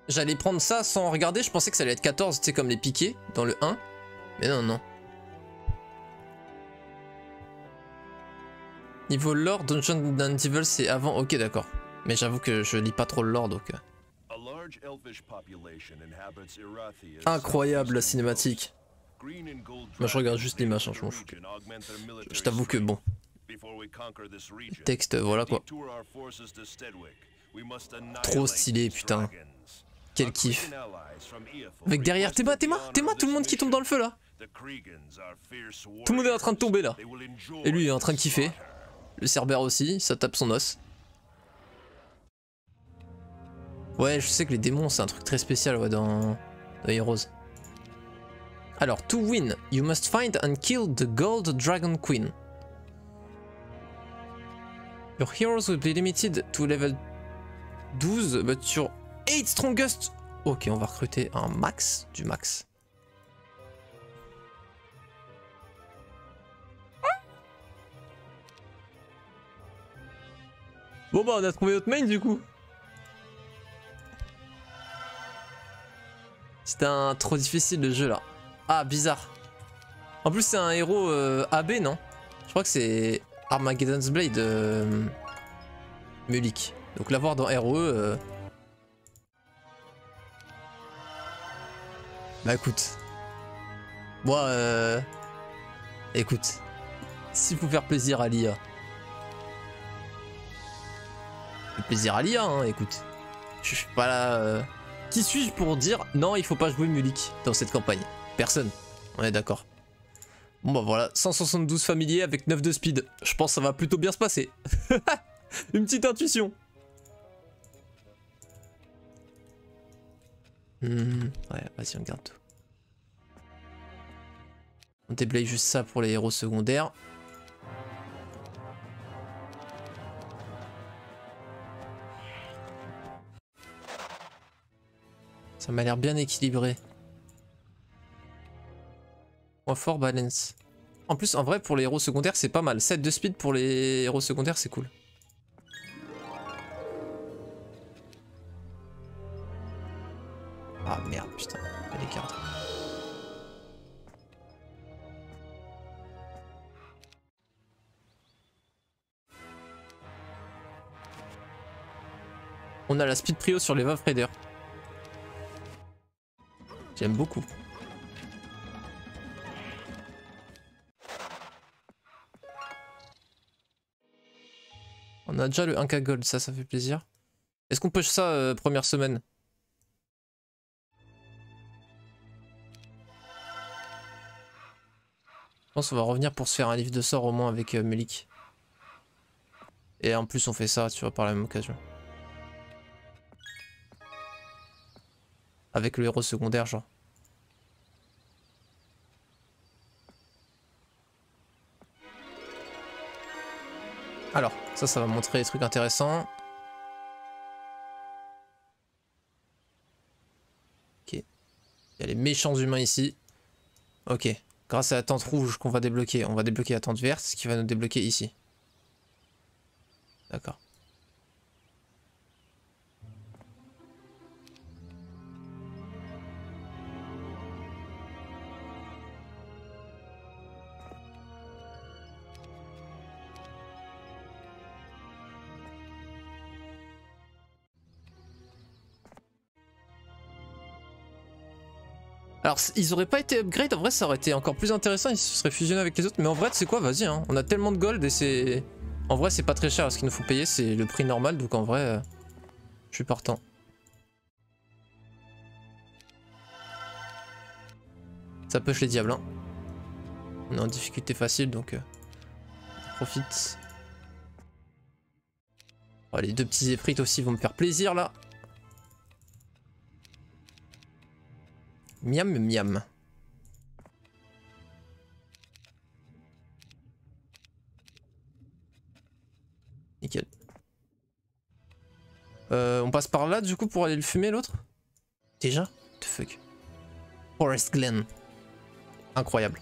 J'allais prendre ça sans regarder, je pensais que ça allait être 14, tu sais, comme les piquets dans le 1. Mais non, non. Niveau lore, Dungeons and Devils, c'est avant. Ok, d'accord. Mais j'avoue que je lis pas trop le lore, donc... Incroyable la cinématique. Moi je regarde juste les machins, je m'en fous. Je t'avoue que bon. Le texte, voilà quoi. Trop stylé, putain. Quel kiff. Avec derrière, Théma, tout le monde qui tombe dans le feu là. Tout le monde est en train de tomber là. Et lui il est en train de kiffer. Le Cerbère aussi, ça tape son os. Ouais, je sais que les démons c'est un truc très spécial ouais, dans Heroes. Alors, to win, you must find and kill the Gold Dragon Queen. Your heroes will be limited to level 12, but your 8 strongest... Ok, on va recruter un max du max. Bon bah on a trouvé notre main du coup. C'était un trop difficile le jeu là. Ah bizarre. En plus c'est un héros AB non? Je crois que c'est Armageddon's Blade Mulik. Donc l'avoir dans ROE... Bah écoute. Moi écoute. S'il faut faire plaisir à l'IA. Plaisir à l'IA hein, écoute. Je suis pas là... Qui suis-je pour dire non il faut pas jouer Mulik dans cette campagne? Personne. On est d'accord. Bon bah voilà, 172 familiers avec 9 de speed. Je pense que ça va plutôt bien se passer. Une petite intuition. Ouais, vas-y on garde tout. On déblaye juste ça pour les héros secondaires. Ça m'a l'air bien équilibré. Point fort, balance. En plus, en vrai, pour les héros secondaires, c'est pas mal. 7 de speed pour les héros secondaires, c'est cool. Ah merde, putain. Elle est carte. On a la speed prio sur les Vav Raiders. J'aime beaucoup. On a déjà le 1K gold, ça fait plaisir. Est-ce qu'on push ça première semaine? Je pense qu'on va revenir pour se faire un livre de sort au moins avec Mulik. Et en plus on fait ça, tu vois, par la même occasion. Avec le héros secondaire, genre. Alors, ça va montrer des trucs intéressants. Ok. Il y a les méchants humains ici. Ok. Grâce à la tente rouge qu'on va débloquer, on va débloquer la tente verte, ce qui va nous débloquer ici. D'accord. Alors ils auraient pas été upgrade, en vrai ça aurait été encore plus intéressant, ils se seraient fusionnés avec les autres, mais en vrai c'est quoi, vas-y hein, on a tellement de gold et c'est... En vrai c'est pas très cher, ce qu'il nous faut payer c'est le prix normal, donc en vrai je suis partant. Ça push les diables hein. On est en difficulté facile donc on profite. Oh, les deux petits éprites aussi vont me faire plaisir là. Miam miam. Nickel. On passe par là du coup pour aller le fumer l'autre? Déjà? What the fuck? Forest Glen. Incroyable.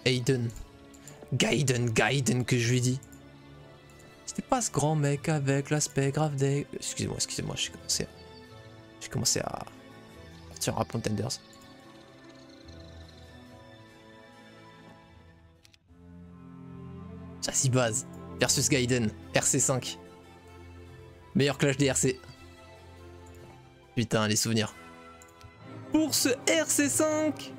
Aiden. Gaiden que je lui dis. C'était pas ce grand mec avec l'aspect grave des... Excusez-moi, j'ai commencé à partir à Contenders. Chassis base versus Gaiden, RC5. Meilleur clash des RC. Putain, les souvenirs. Pour ce RC5,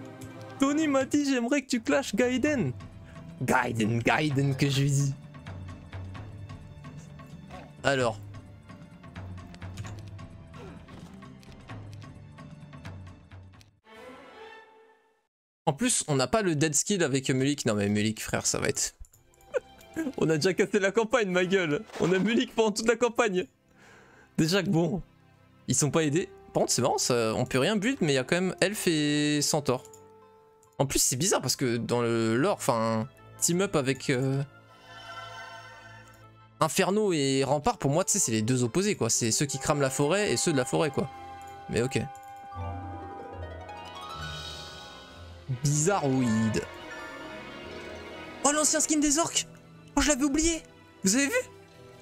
Tony m'a dit j'aimerais que tu clashes Gaiden. Gaiden que je lui dis. Alors. En plus, on n'a pas le dead skill avec Mulik. Non mais Mulik, frère, ça va être... On a déjà cassé la campagne, ma gueule. On a Mulik pendant toute la campagne. Déjà que bon, ils sont pas aidés. Par contre, c'est marrant, ça, on peut rien build, mais il y a quand même Elf et Centaure. En plus, c'est bizarre parce que dans le lore, enfin, team up avec Inferno et Rempart, pour moi, tu sais, c'est les deux opposés, quoi. C'est ceux qui crament la forêt et ceux de la forêt, quoi. Mais ok. Bizarroïde. Oh, l'ancien skin des orques. Oh, je l'avais oublié. Vous avez vu?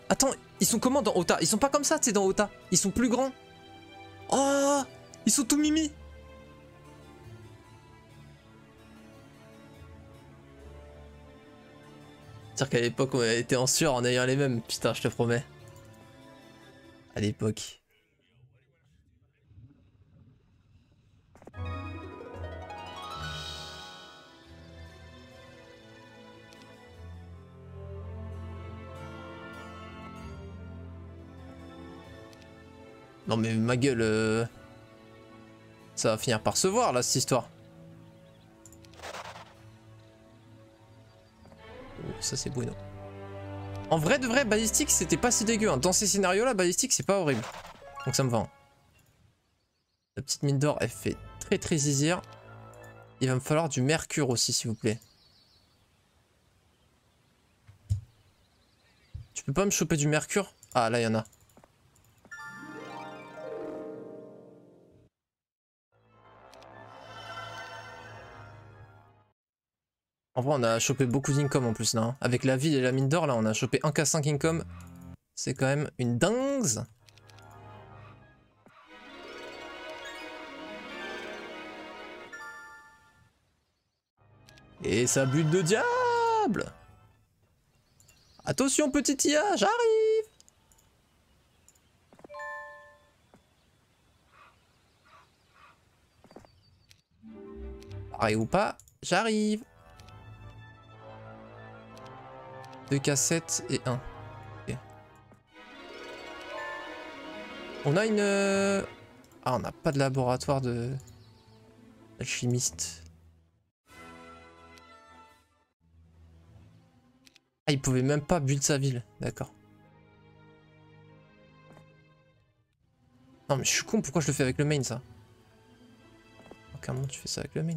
Attends, ils sont comment dans Ota? Ils sont pas comme ça, tu sais, dans Ota. Ils sont plus grands. Oh, ils sont tout mimi. C'est-à-dire qu'à l'époque, on était en sueur en ayant les mêmes. Putain, je te promets. À l'époque. Non mais ma gueule, ça va finir par se voir là, cette histoire. Oh, ça c'est bueno. En vrai de vrai, Ballistic c'était pas si dégueu. Hein. Dans ces scénarios là, Ballistic c'est pas horrible. Donc ça me va. Hein. La petite mine d'or, elle fait très zizir. Il va me falloir du mercure aussi, s'il vous plaît. Tu peux pas me choper du mercure? Ah là, il y en a. En vrai, on a chopé beaucoup d'income en plus là. Hein. Avec la ville et la mine d'or, là, on a chopé 1k5 income. C'est quand même une dingue. Et sa bulle de diable. Attention, petit IA, j'arrive. Pareil ou pas, j'arrive. 2 cassettes et 1. Okay. On a une... Ah, on n'a pas de laboratoire de... alchimiste. Ah, il pouvait même pas build sa ville. D'accord. Non, mais je suis con, pourquoi je le fais avec le main, ça? Comment tu fais ça avec le main?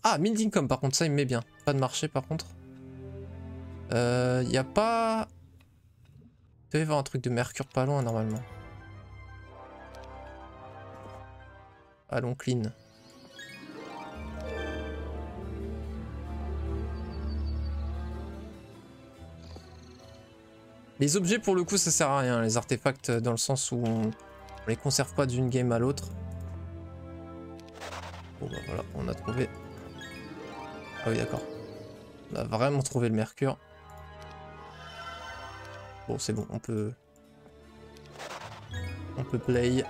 Ah, mine d'income par contre, ça il me met bien. Pas de marché par contre. Y a pas... Il doit y avoir un truc de mercure pas loin normalement. Allons clean. Les objets pour le coup ça sert à rien, les artefacts dans le sens où on les conserve pas d'une game à l'autre. Bon bah voilà, on a trouvé... Ah oui d'accord. On a vraiment trouvé le mercure. Bon c'est bon, on peut play.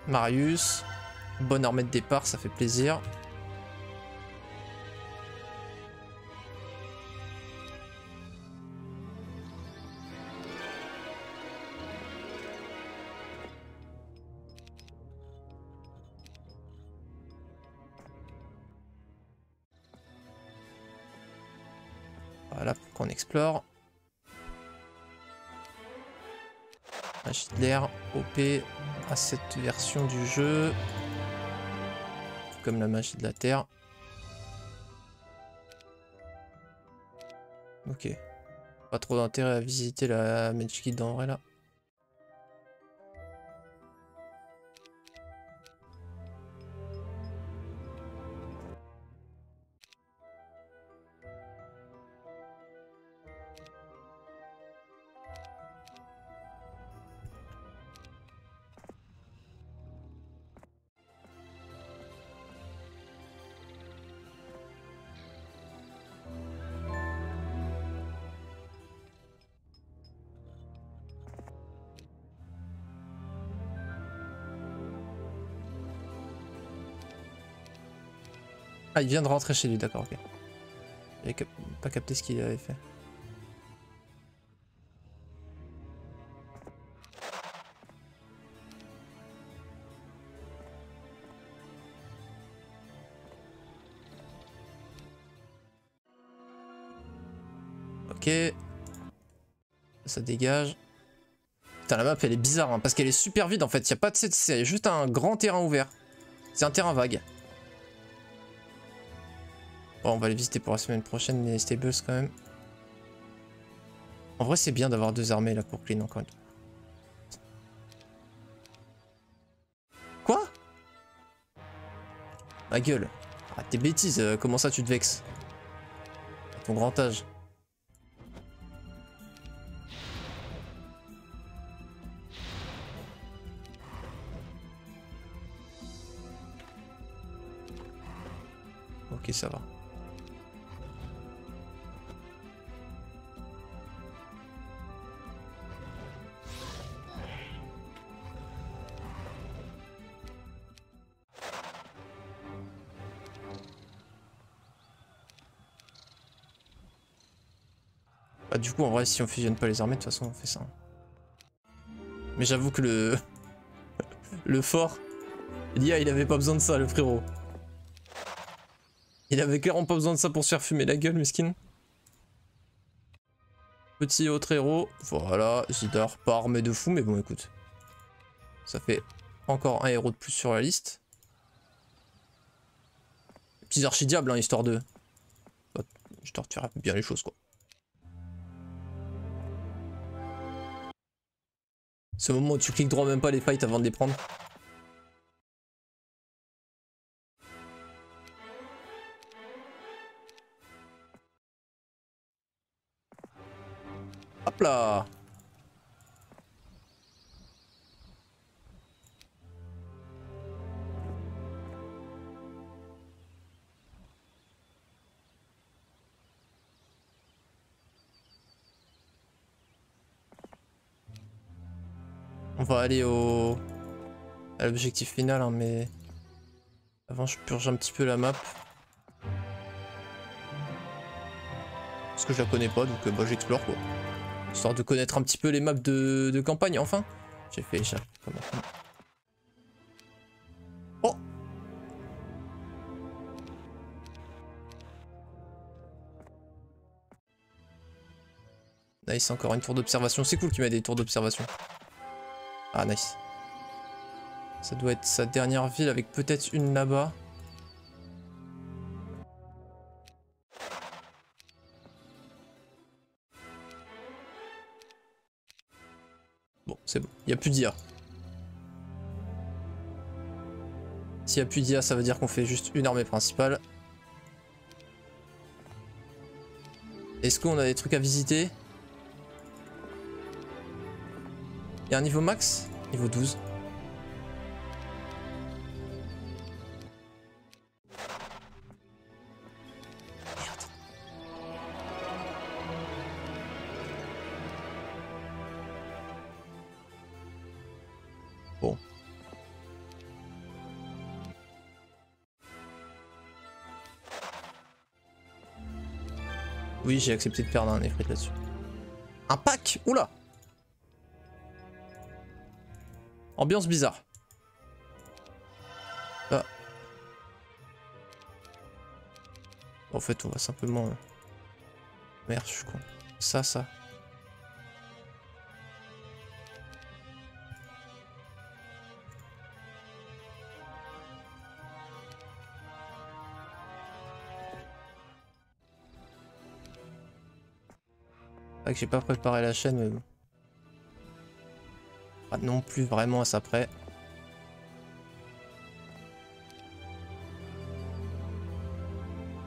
Marius. Bonne armée de départ, ça fait plaisir. Voilà pour qu'on explore. Magie de l'air, OP à cette version du jeu. Comme la magie de la terre. Ok. Pas trop d'intérêt à visiter la Mage Guild en vrai là. Ah, il vient de rentrer chez lui, d'accord, ok. J'avais pas capté ce qu'il avait fait. Ok. Ça dégage. Putain, la map elle est bizarre hein, parce qu'elle est super vide en fait. Y a pas de c'est juste un grand terrain ouvert. C'est un terrain vague. Bon, on va les visiter pour la semaine prochaine, les stables quand même. En vrai, c'est bien d'avoir deux armées là pour clean encore une fois. Quoi? Ma gueule. Ah, tes bêtises, comment ça tu te vexes? À ton grand âge. Ok, ça va. Bah, du coup, en vrai, si on fusionne pas les armées, de toute façon, on fait ça. Mais j'avoue que le fort, l'IA, il avait pas besoin de ça, le frérot. Il avait clairement pas besoin de ça pour se faire fumer la gueule, mesquine. Petit autre héros, voilà, Zidar pas armé de fou, mais bon, écoute. Ça fait encore un héros de plus sur la liste. Petits archidiables, hein, histoire de... Histoire de faire bien les choses, quoi. C'est au moment où tu cliques droit même pas les fights avant de les prendre. Hop là! On va aller à l'objectif final, hein, mais... Avant, je purge un petit peu la map. Parce que je la connais pas, donc bah, j'explore, quoi. Histoire de connaître un petit peu les maps de campagne, enfin. J'ai fait échapper. Oh! Nice, encore une tour d'observation. C'est cool qu'il mette des tours d'observation. Ah, nice. Ça doit être sa dernière ville avec peut-être une là-bas. Bon, c'est bon. Il n'y a plus d'IA. S'il n'y a plus d'IA, ça veut dire qu'on fait juste une armée principale. Est-ce qu'on a des trucs à visiter? Il y a un niveau max? Niveau 12. Merde. Bon. Oui, j'ai accepté de perdre un effrit là-dessus. Un pack? Oula! Ambiance bizarre. Ah. En fait, on va simplement... Merde, je suis con. Ça. C'est que j'ai pas préparé la chaîne, mais bon. Pas non plus vraiment à ça près.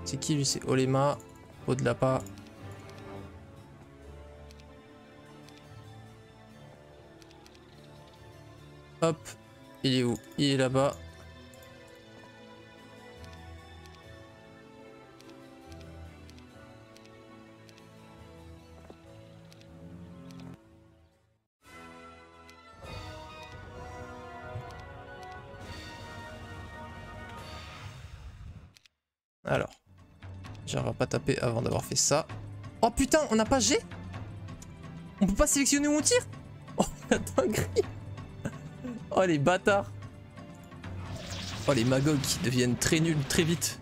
C'est qui lui? C'est Olema. Au-delà pas. Hop. Il est où? Il est là-bas. Alors. On va pas taper avant d'avoir fait ça. Oh putain, on n'a pas G? On peut pas sélectionner où on tire? Oh la dinguerie. Oh les bâtards. Oh les magogs qui deviennent très nuls très vite.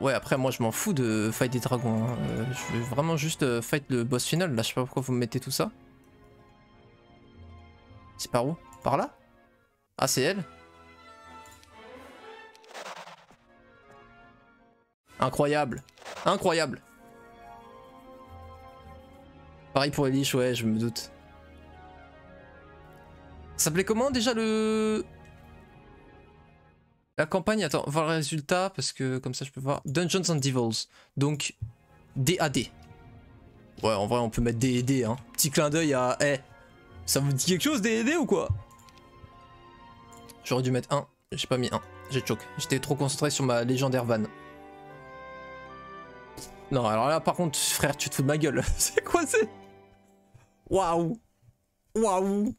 Ouais, après moi je m'en fous de fight des dragons, hein. Je veux vraiment juste fight le boss final. Là je sais pas pourquoi vous me mettez tout ça. C'est par où? Par là? Ah c'est elle? Incroyable. Incroyable. Pareil pour Elish, ouais je me doute. Ça s'appelait comment déjà le... La campagne, attends, voir le résultat, parce que comme ça je peux voir. Dungeons and Devils, donc DAD. Ouais, en vrai on peut mettre DD, hein. Petit clin d'œil à... Eh, ça vous dit quelque chose DD ou quoi? J'aurais dû mettre 1, j'ai pas mis 1, j'ai choc. J'étais trop concentré sur ma légendaire van. Non, alors là par contre, frère, tu te fous de ma gueule. C'est quoi c'est? Waouh. Waouh.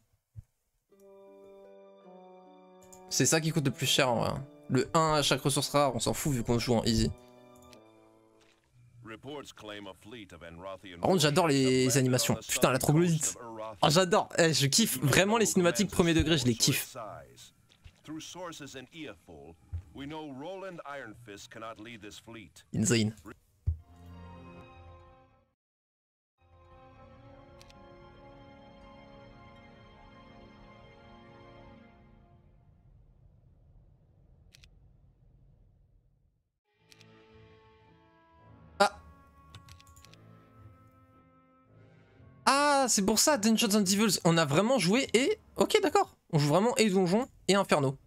C'est ça qui coûte le plus cher en vrai. Le 1 à chaque ressource rare, on s'en fout vu qu'on joue en easy. Par contre, j'adore les animations. Putain, la troglodyte. Oh, j'adore. Eh, je kiffe. Vraiment, les cinématiques premier degré, je les kiffe. Insane. Ah, c'est pour ça, Dungeons and Devils. On a vraiment joué et... Ok, d'accord. On joue vraiment et Donjon et Inferno.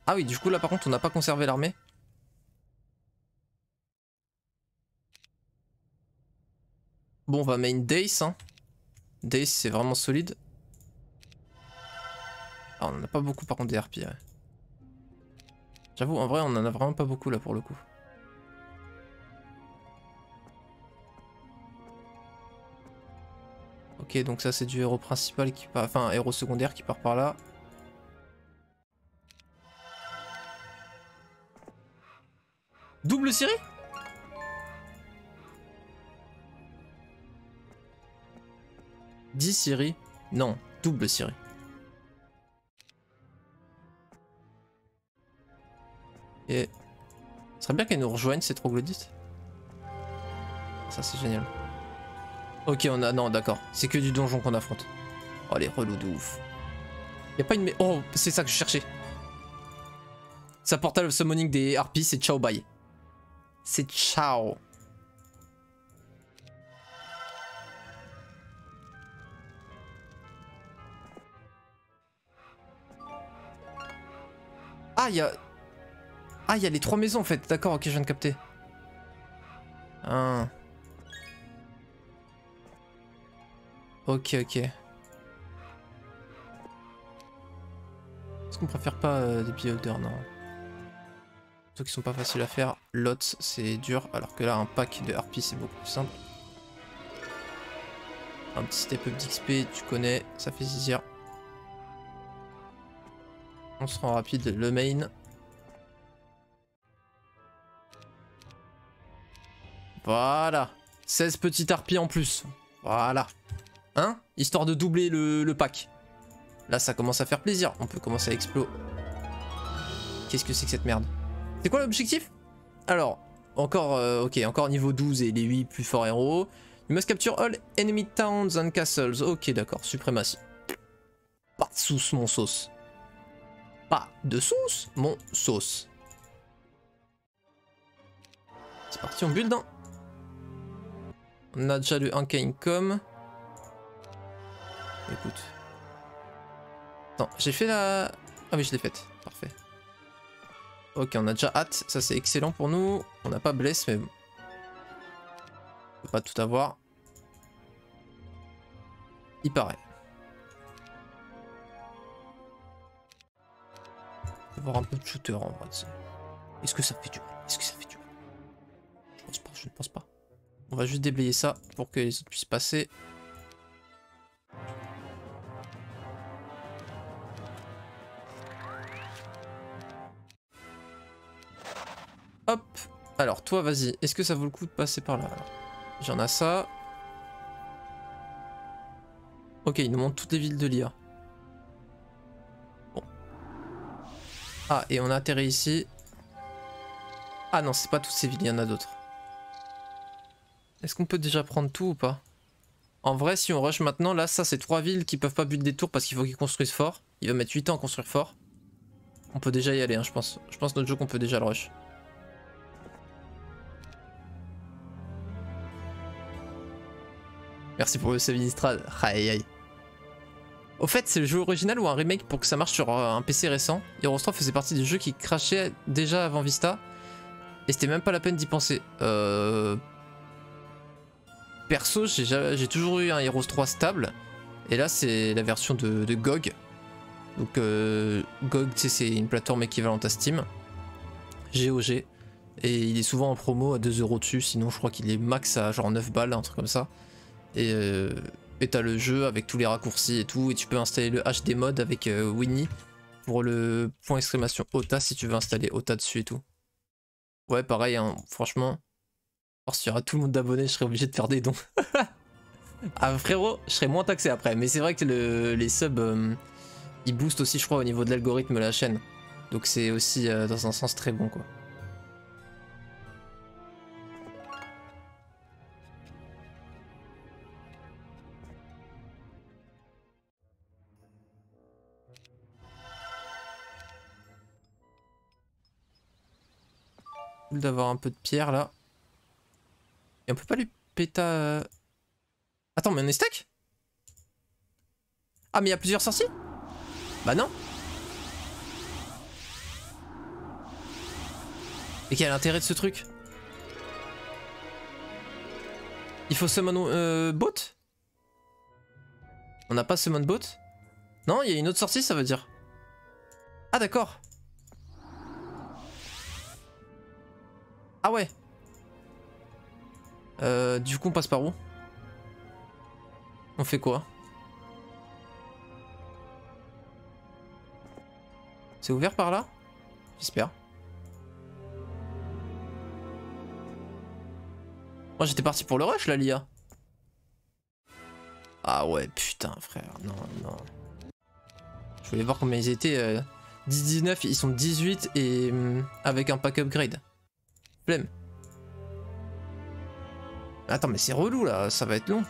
Ah oui, du coup, là, par contre, on n'a pas conservé l'armée. Bon, on va main Dace, hein. Dace, c'est vraiment solide. Ah, on en a pas beaucoup, par contre, des RP, ouais. J'avoue, en vrai, on en a vraiment pas beaucoup, là, pour le coup. Ok, donc ça c'est du héros principal qui part, enfin héros secondaire qui part par là. Double Ciri? « 10 Ciri? Non, double Ciri. Et... Ce serait bien qu'elle nous rejoigne ces troglodytes. Ça c'est génial. Ok, on a... Non, d'accord. C'est que du donjon qu'on affronte. Oh, les relous de ouf. Y'a pas une... Oh, c'est ça que je cherchais. Ça portal summoning des harpies, c'est ciao bye. C'est ciao. Ah, il y a... Ah, il y a les 3 maisons en fait. D'accord, ok, je viens de capter. Ah. Ok, ok. Est-ce qu'on préfère pas des beholders? Non. Ceux qui sont pas faciles à faire. Lots, c'est dur. Alors que là, un pack de harpies, c'est beaucoup plus simple. Un petit step up d'XP, tu connais. Ça fait zizir. On se rend rapide. Le main. Voilà. 16 petites harpies en plus. Voilà. Hein? Histoire de doubler le pack. Là, ça commence à faire plaisir. On peut commencer à exploser. Qu'est-ce que c'est que cette merde? C'est quoi l'objectif? Alors, Encore, ok, encore niveau 12 et les 8 plus forts héros. You must capture all enemy towns and castles. Ok, d'accord, suprématie. Pas de sauce, mon sauce. Pas de sauce, mon sauce. C'est parti, on build. Hein. On a déjà le 1K income. Écoute. Attends, j'ai fait la... Ah oui, je l'ai faite. Parfait. Ok, on a déjà hâte. Ça, c'est excellent pour nous. On n'a pas bless, mais... On peut pas tout avoir. Il paraît. On peut voir un peu de shooter en vrai. Est-ce que ça fait du mal? Est-ce que ça fait du mal? Je pense pas, je ne pense pas. On va juste déblayer ça pour que les autres puissent passer. Hop. Alors toi vas-y. Est-ce que ça vaut le coup de passer par là? J'en ai ça. Ok, il nous montre toutes les villes de l'IA. Bon. Ah, et on a atterri ici. Ah non, c'est pas toutes ces villes, il y en a d'autres. Est-ce qu'on peut déjà prendre tout ou pas? En vrai, si on rush maintenant, là, ça c'est 3 villes qui peuvent pas buter des tours parce qu'il faut qu'ils construisent fort. Il va mettre 8 ans à construire fort. On peut déjà y aller, hein, je pense. Je pense notre jeu qu'on peut déjà le rush. Merci pour le Savinistrad. Aïe aïe. Au fait, c'est le jeu original ou un remake pour que ça marche sur un PC récent? Heroes 3 faisait partie des jeux qui crashaient déjà avant Vista. Et c'était même pas la peine d'y penser. Perso, j'ai toujours eu un Heroes 3 stable. Et là, c'est la version de GOG. Donc, GOG, c'est une plateforme équivalente à Steam. GOG. Et il est souvent en promo à 2 € dessus. Sinon, je crois qu'il est max à genre 9 balles, un truc comme ça. Et t'as le jeu avec tous les raccourcis et tout. Et tu peux installer le HD mode avec Winnie pour le point exclamation OTA si tu veux installer OTA dessus et tout. Ouais, pareil, hein, franchement. Alors, s'il y aura tout le monde d'abonnés, je serais obligé de faire des dons. Ah, frérot, je serais moins taxé après. Mais c'est vrai que les subs, ils boostent aussi, je crois, au niveau de l'algorithme de la chaîne. Donc, c'est aussi dans un sens très bon, quoi. Cool d'avoir un peu de pierre là. Et on peut pas lui péta. Attends, mais on est stack? Ah, mais il y a plusieurs sorties? Bah non. Et quel est l'intérêt de ce truc? Il faut summon bot? On n'a pas summon bot? Non, il y a une autre sortie, ça veut dire. Ah, d'accord. Ah ouais. Du coup, on passe par où? On fait quoi? C'est ouvert par là? J'espère. Moi j'étais parti pour le rush là, l'IA. Ah ouais, putain frère, non, non. Je voulais voir combien ils étaient. 10-19, ils sont 18 et avec un pack upgrade. Flemme. Attends, mais c'est relou là, ça va être long.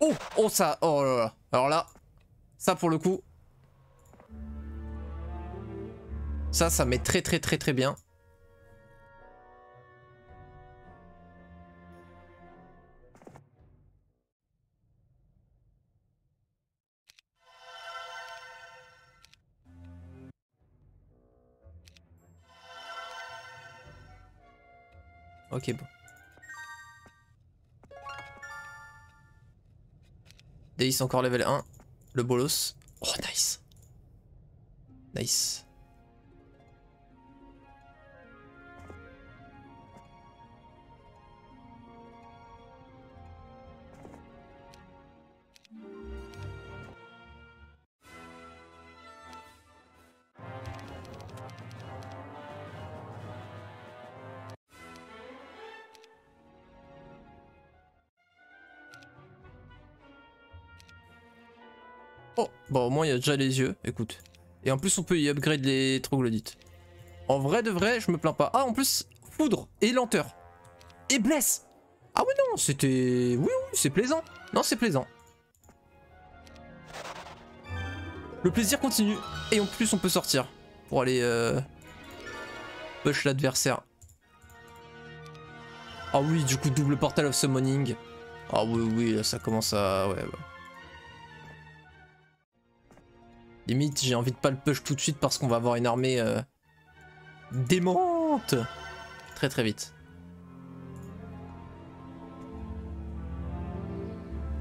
Oh, oh ça, oh là là. Alors là, ça pour le coup. Ça met très bien. Ok, bon. Deis encore level 1. Le bolos. Oh, nice. Nice. Oh, bon, au moins il y a déjà les yeux, écoute. Et en plus, on peut y upgrade les troglodytes. En vrai de vrai, je me plains pas. Ah, en plus, foudre et lenteur. Et blesse. Ah oui, non, c'était... Oui, oui, c'est plaisant. Non, c'est plaisant. Le plaisir continue. Et en plus, on peut sortir pour aller push l'adversaire. Ah oui, du coup, double portal of summoning. Ah oui, oui, là, ça commence à... Ouais. Limite, j'ai envie de pas le push tout de suite parce qu'on va avoir une armée démente. Très très vite.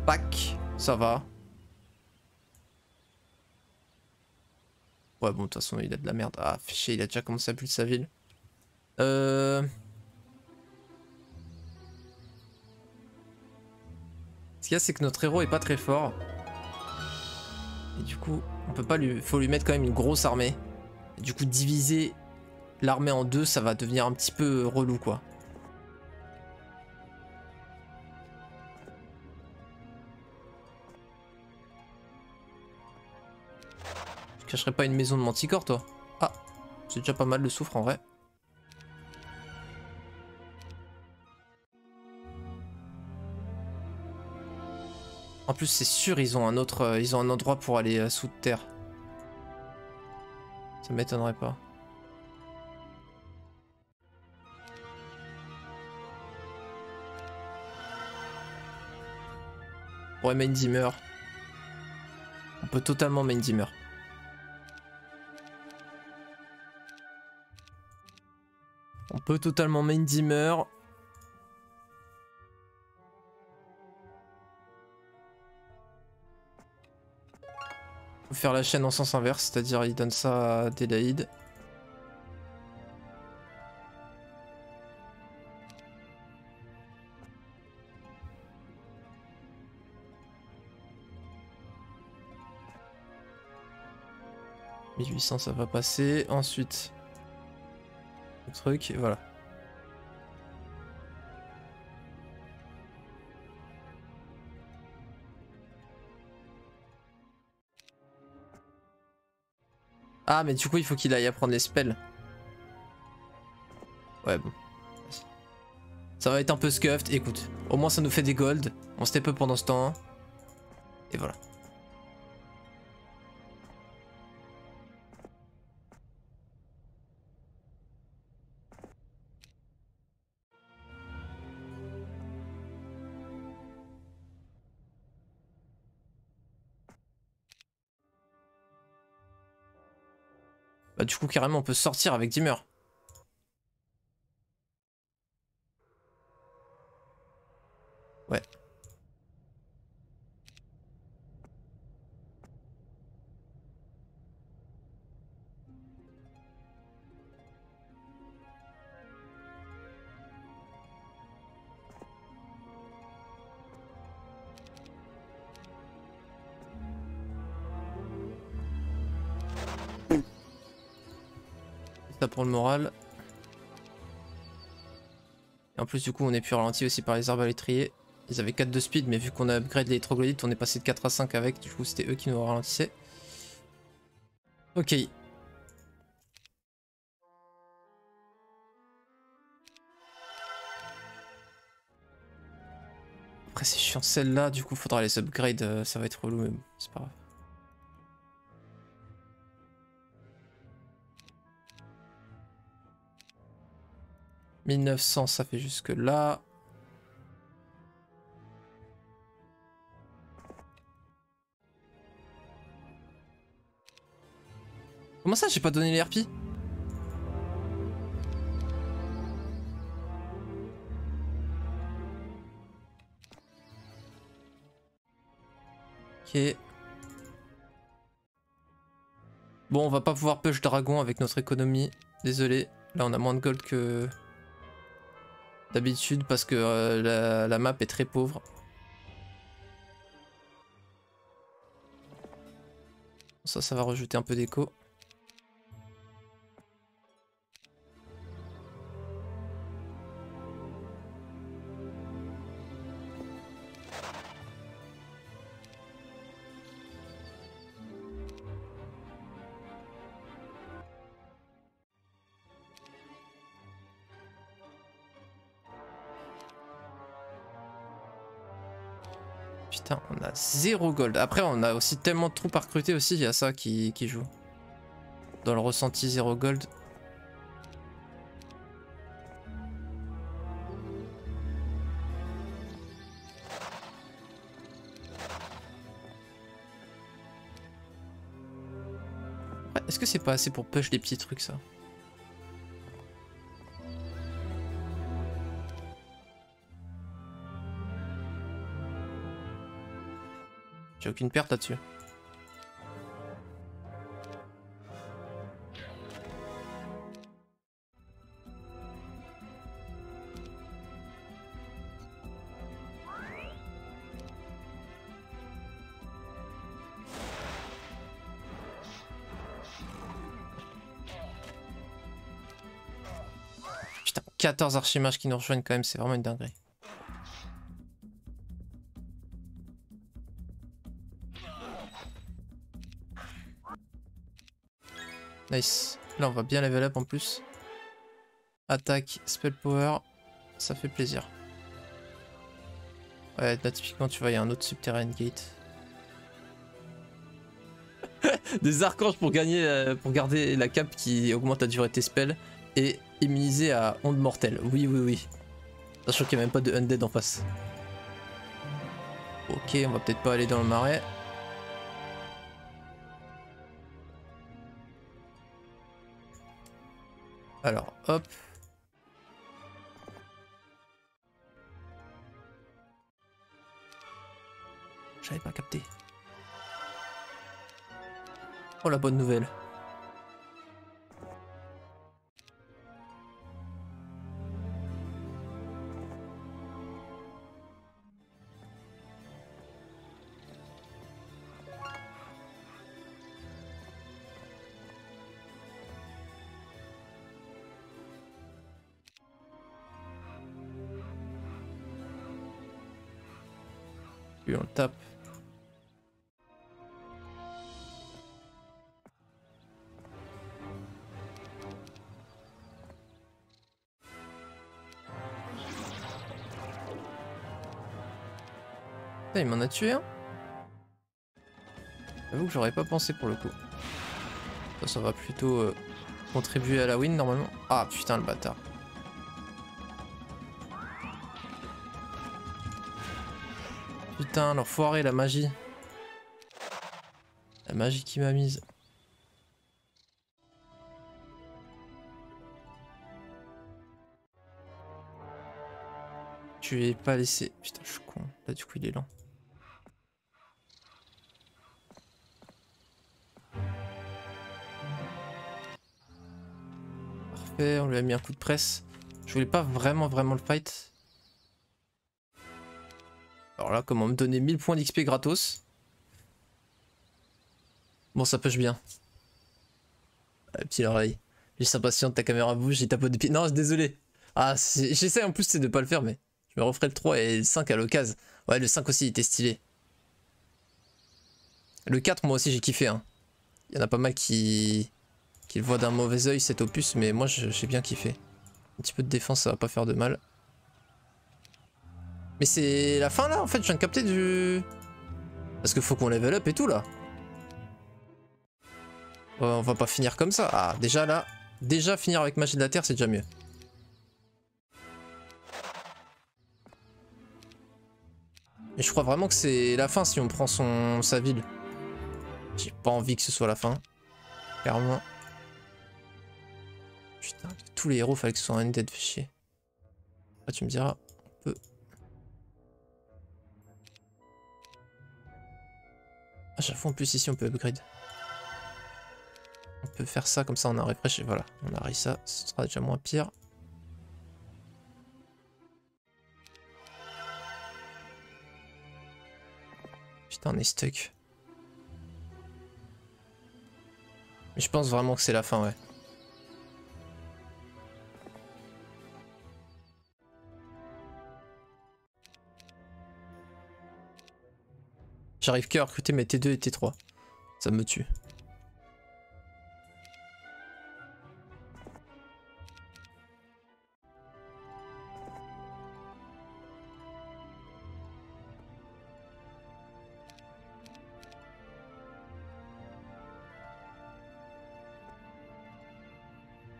Pack, ça va. Ouais, bon, de toute façon, il a de la merde. Ah, fichier, il a déjà commencé à plus de sa ville. Ce qu'il y a, c'est que notre héros est pas très fort. Et du coup, on peut pas lui... Faut lui mettre quand même une grosse armée. Et du coup, diviser l'armée en deux, ça va devenir un petit peu relou, quoi. Tu cacherais pas une maison de Manticore, toi? Ah, c'est déjà pas mal de soufre, en vrai. En plus, c'est sûr, ils ont un autre, ils ont un endroit pour aller sous terre. Ça m'étonnerait pas. Ouais, main dimmer. On peut totalement main dimmer. On peut totalement main dimmer. On peut faire la chaîne en sens inverse, c'est-à-dire il donne ça à Delaïde. « 1800 ça va passer, ensuite le truc, et voilà. Ah mais du coup il faut qu'il aille apprendre les spells. Ouais bon. Ça va être un peu scuffed, écoute. Au moins ça nous fait des gold, on step up pendant ce temps. Et voilà. Bah du coup carrément on peut sortir avec Dimmer. Ouais. Ça pour le moral. Et en plus du coup on est plus ralenti aussi par les arbalétriers. Ils avaient 4 de speed mais vu qu'on a upgrade les troglodytes on est passé de 4 à 5 avec. Du coup c'était eux qui nous ralentissaient. Ok. Après c'est chiant celle-là, du coup faudra les upgrade, ça va être relou mais bon, c'est pas grave. « 1900 ça fait jusque là. Comment ça j'ai pas donné les RP? Ok. Bon on va pas pouvoir push dragon avec notre économie. Désolé. Là on a moins de gold que d'habitude parce que la map est très pauvre. Ça va rajouter un peu d'écho. Putain, on a 0 gold. Après, on a aussi tellement de troupes à recruter aussi, il y a ça qui joue. Dans le ressenti 0 gold. Est-ce que c'est pas assez pour push les petits trucs ça? J'ai aucune perte là-dessus. Putain, 14 archimages qui nous rejoignent quand même, c'est vraiment une dinguerie. Nice. Là on va bien level up en plus. Attaque, spell power, ça fait plaisir. Ouais, là typiquement tu vois il y a un autre subterranean gate. Des archanges pour gagner, pour garder la cape qui augmente la durée de tes spells et immunisé à onde mortelle. Oui oui oui. Sachant qu'il n'y a même pas de undead en face. Ok, on va peut-être pas aller dans le marais. Alors, hop. J'avais pas capté. Oh la bonne nouvelle. Puis on le tape. Il m'en a tué un. J'avoue que j'aurais pas pensé pour le coup. Ça va plutôt contribuer à la win normalement. Ah putain le bâtard. Putain l'enfoiré, la magie. La magie qui m'a mise. Tu es pas laissé. Putain je suis con. Là du coup il est lent. Parfait, on lui a mis un coup de presse. Je voulais pas vraiment le fight. Alors là, comment me donner 1000 points d'XP gratos. Bon, ça push bien. Ah, petit l'oreille. Juste impatient, ta caméra bouge, j'ai tapote des pieds. Non, désolé. Ah, j'essaie en plus c'est de pas le faire, mais je me referai le 3 et le 5 à l'occasion. Ouais, le 5 aussi, il était stylé. Le 4, moi aussi, j'ai kiffé. Hein. Il y en a pas mal qui le voient d'un mauvais oeil cet opus, mais moi, j'ai bien kiffé. Un petit peu de défense, ça va pas faire de mal. Mais c'est la fin là, en fait, je viens de capter du... Parce qu'il faut qu'on level up et tout là. On va pas finir comme ça. Ah, déjà là, déjà finir avec magie de la terre, c'est déjà mieux. Mais je crois vraiment que c'est la fin si on prend sa ville. J'ai pas envie que ce soit la fin. Clairement. Putain, tous les héros, fallait que ce soit un undead, fait chier. Là, tu me diras, on peut... Ah, j'avoue, en plus, ici, on peut upgrade. On peut faire ça, comme ça, on a un refresh, et voilà. On a réussi ça, ce sera déjà moins pire. Putain, on est stuck. Mais je pense vraiment que c'est la fin, ouais. J'arrive qu'à recruter mes T2 et T3. Ça me tue.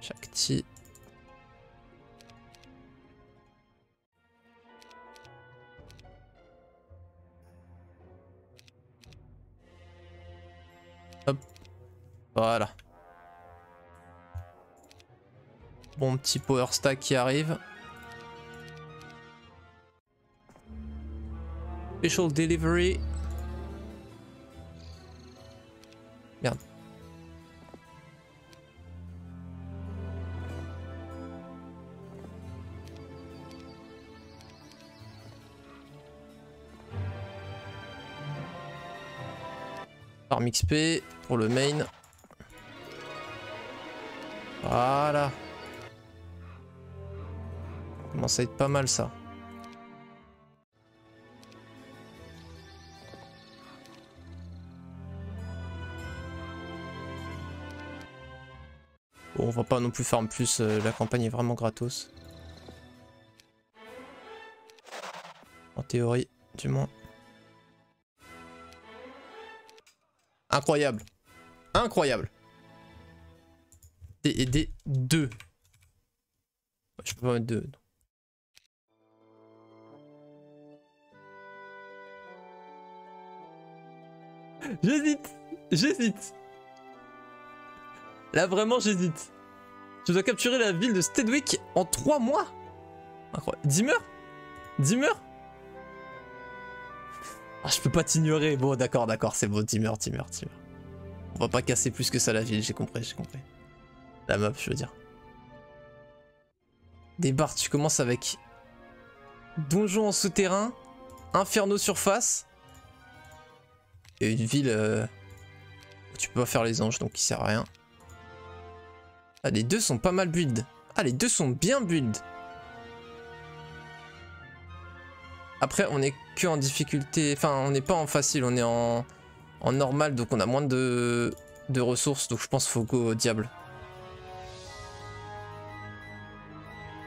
Shakti. Hop. Voilà. Bon petit power stack qui arrive. Special delivery. Merde. Farm XP pour le main. Voilà. Commence à être pas mal ça. Bon, on va pas non plus farm plus, la campagne est vraiment gratos. En théorie, du moins. Incroyable. Incroyable. Des 2. Je peux pas mettre 2. J'hésite. J'hésite. Là vraiment j'hésite. Je dois capturer la ville de Stedwick en 3 mois. Incroyable. Dimmer. Dimmer. Ah, je peux pas t'ignorer. Bon d'accord, d'accord, c'est bon. Dimmer. On va pas casser plus que ça la ville, j'ai compris, j'ai compris. La map, je veux dire. Des barres, tu commences avec donjon en souterrain, inferno surface et une ville où tu peux pas faire les anges, donc il sert à rien. Ah, les deux sont pas mal build. Ah, les deux sont bien build. Après, on est que en difficulté, enfin, on n'est pas en facile, on est en normal, donc on a moins de ressources, donc je pense qu'il faut go au diable.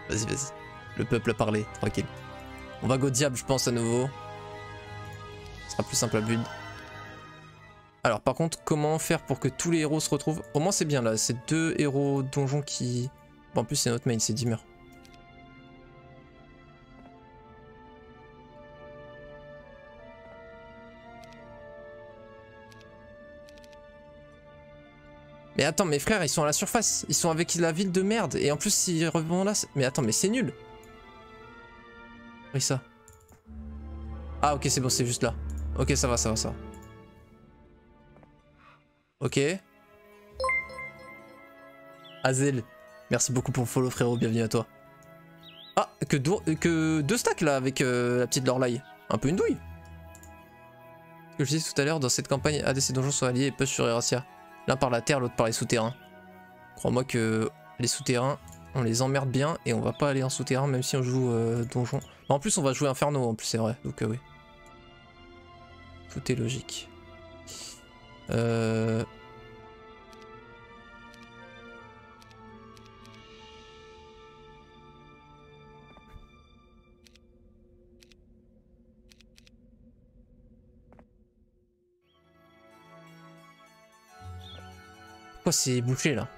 Vas-y, vas-y. Le peuple a parlé, tranquille. On va go diable, je pense, à nouveau. Ce sera plus simple à build. Alors, par contre, comment faire pour que tous les héros se retrouvent? Au moins, c'est bien, là. C'est 2 héros donjons qui... Bon, en plus, c'est notre main, c'est Dimmer. Mais attends, mes frères, ils sont à la surface. Ils sont avec la ville de merde. Et en plus, s'ils reviennent là... Mais attends, mais c'est nul. Oui, ça. Ah, ok, c'est bon, c'est juste là. Ok, ça va, ça va, ça va. Ok. Azel. Merci beaucoup pour le follow, frérot. Bienvenue à toi. Ah, que 2 stacks, là, avec la petite Lorelai. Un peu une douille. Ce que je disais tout à l'heure, dans cette campagne, ADC donjons sont alliés et push sur Erasia. L'un par la terre, l'autre par les souterrains. Crois-moi que les souterrains, on les emmerde bien et on va pas aller en souterrain même si on joue donjon. En plus, on va jouer Inferno, en plus, c'est vrai. Donc, oui. Tout est logique. Pourquoi c'est bouché là?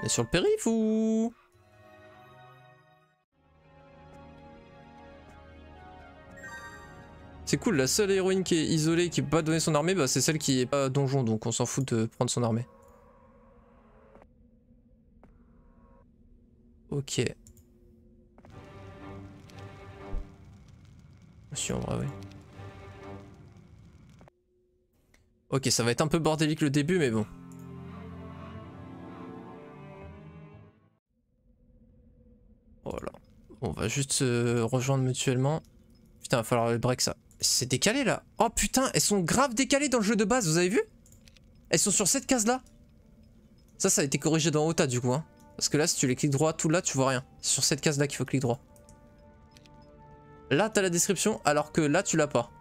On est sur le périph' ou... C'est cool, la seule héroïne qui est isolée, qui peut pas donner son armée, bah c'est celle qui est pas donjon, donc on s'en fout de prendre son armée. Ok. Si, en vrai, oui. Ok, ça va être un peu bordélique le début, mais bon. Voilà. On va juste se rejoindre mutuellement. Putain, va falloir le break ça. C'est décalé là. Oh putain, elles sont grave décalées dans le jeu de base, vous avez vu? Elles sont sur cette case là. Ça a été corrigé dans OTA du coup. Hein. Parce que là, si tu les cliques droit, tout là, tu vois rien. C'est sur cette case là qu'il faut cliquer droit. Là, t'as la description, alors que là, tu l'as pas.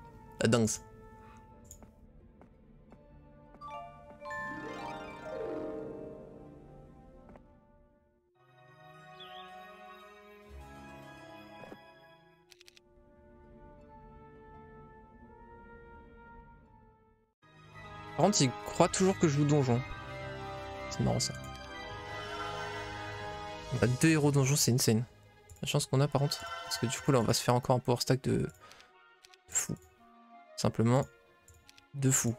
La dingue. Par contre, il croit toujours que je joue donjon. C'est marrant ça. On a 2 héros donjons, c'est insane. La chance qu'on a par contre. Parce que du coup là on va se faire encore un power stack de fou. Simplement de fou.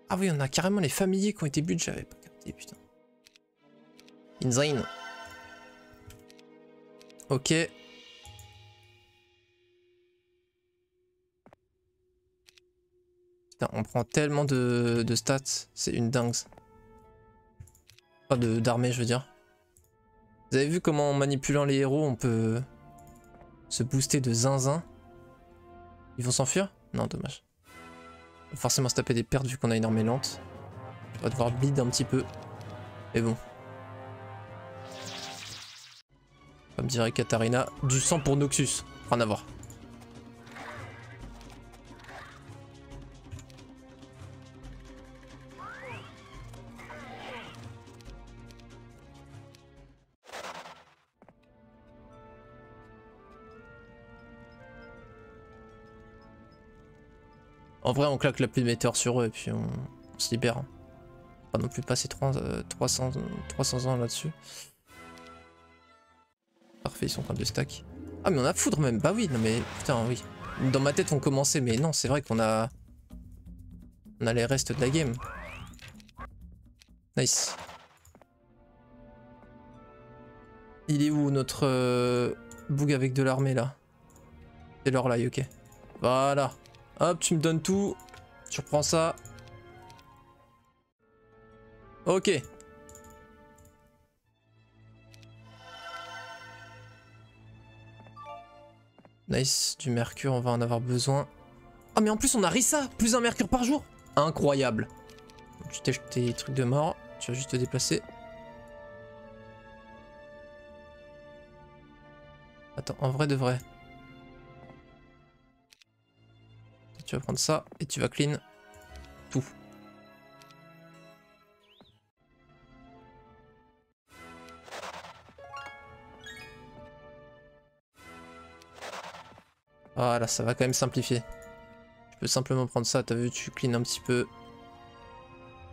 Ah oui, on a carrément les familiers qui ont été buts, j'avais pas capté, putain. Insane. Ok. Putain, on prend tellement de stats, c'est une dingue. Pas d'armée, je veux dire. Vous avez vu comment en manipulant les héros, on peut se booster de zinzin? Ils vont s'enfuir? Non, dommage. On va forcément se taper des pertes vu qu'on a une armée lente. On va devoir bleed un petit peu. Mais bon. Comme dirait Katarina, du sang pour Noxus. Rien à voir. En vrai, on claque la pluie de météores sur eux et puis on se libère. Hein. Pas non plus passer 300 ans là-dessus. Parfait, ils sont en train de stack. Ah, mais on a foudre même. Bah oui, non mais putain, oui. Dans ma tête, on commençait, mais non, c'est vrai qu'on a. On a les restes de la game. Nice. Il est où notre bug avec de l'armée là? C'est l'or là, ok. Voilà. Hop, tu me donnes tout. Tu reprends ça. Ok. Nice, du mercure, on va en avoir besoin. Ah mais en plus on a Rissa, plus un mercure par jour. Incroyable. Tu t'es jeté des trucs de mort, tu vas juste te déplacer. Attends, en vrai de vrai. Tu vas prendre ça et tu vas clean tout. Voilà, ça va quand même simplifier. Je peux simplement prendre ça, t'as vu, tu clean un petit peu.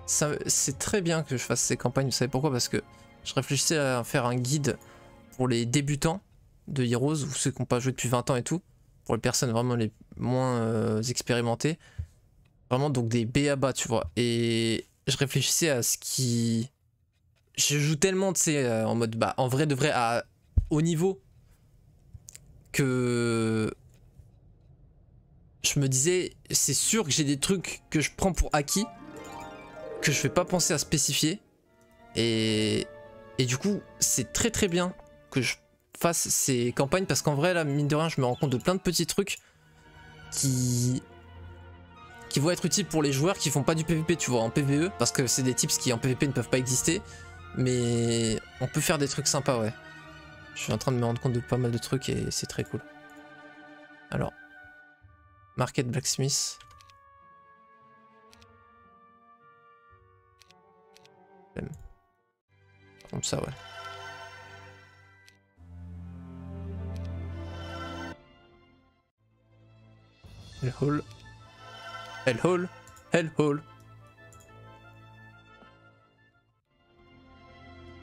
C'est très bien que je fasse ces campagnes, vous savez pourquoi? Parce que je réfléchissais à faire un guide pour les débutants de Heroes, ou ceux qui n'ont pas joué depuis 20 ans et tout. Pour les personnes vraiment les moins expérimentées. Vraiment donc des B.A.B.A, tu vois. Et je réfléchissais à ce qui... Je joue tellement, tu sais, en mode, bah, en vrai de vrai, à haut niveau, que... Je me disais, c'est sûr que j'ai des trucs que je prends pour acquis, que je vais pas penser à spécifier. Et du coup, c'est très très bien que je fasse ces campagnes, parce qu'en vrai, là, mine de rien, je me rends compte de plein de petits trucs qui vont être utiles pour les joueurs qui font pas du PVP, tu vois, en PVE, parce que c'est des tips qui en PVP ne peuvent pas exister, mais on peut faire des trucs sympas, ouais. Je suis en train de me rendre compte de pas mal de trucs et c'est très cool. Alors, Market Blacksmith. Comme ça, ouais. Hellhole. Hellhole. Hellhole.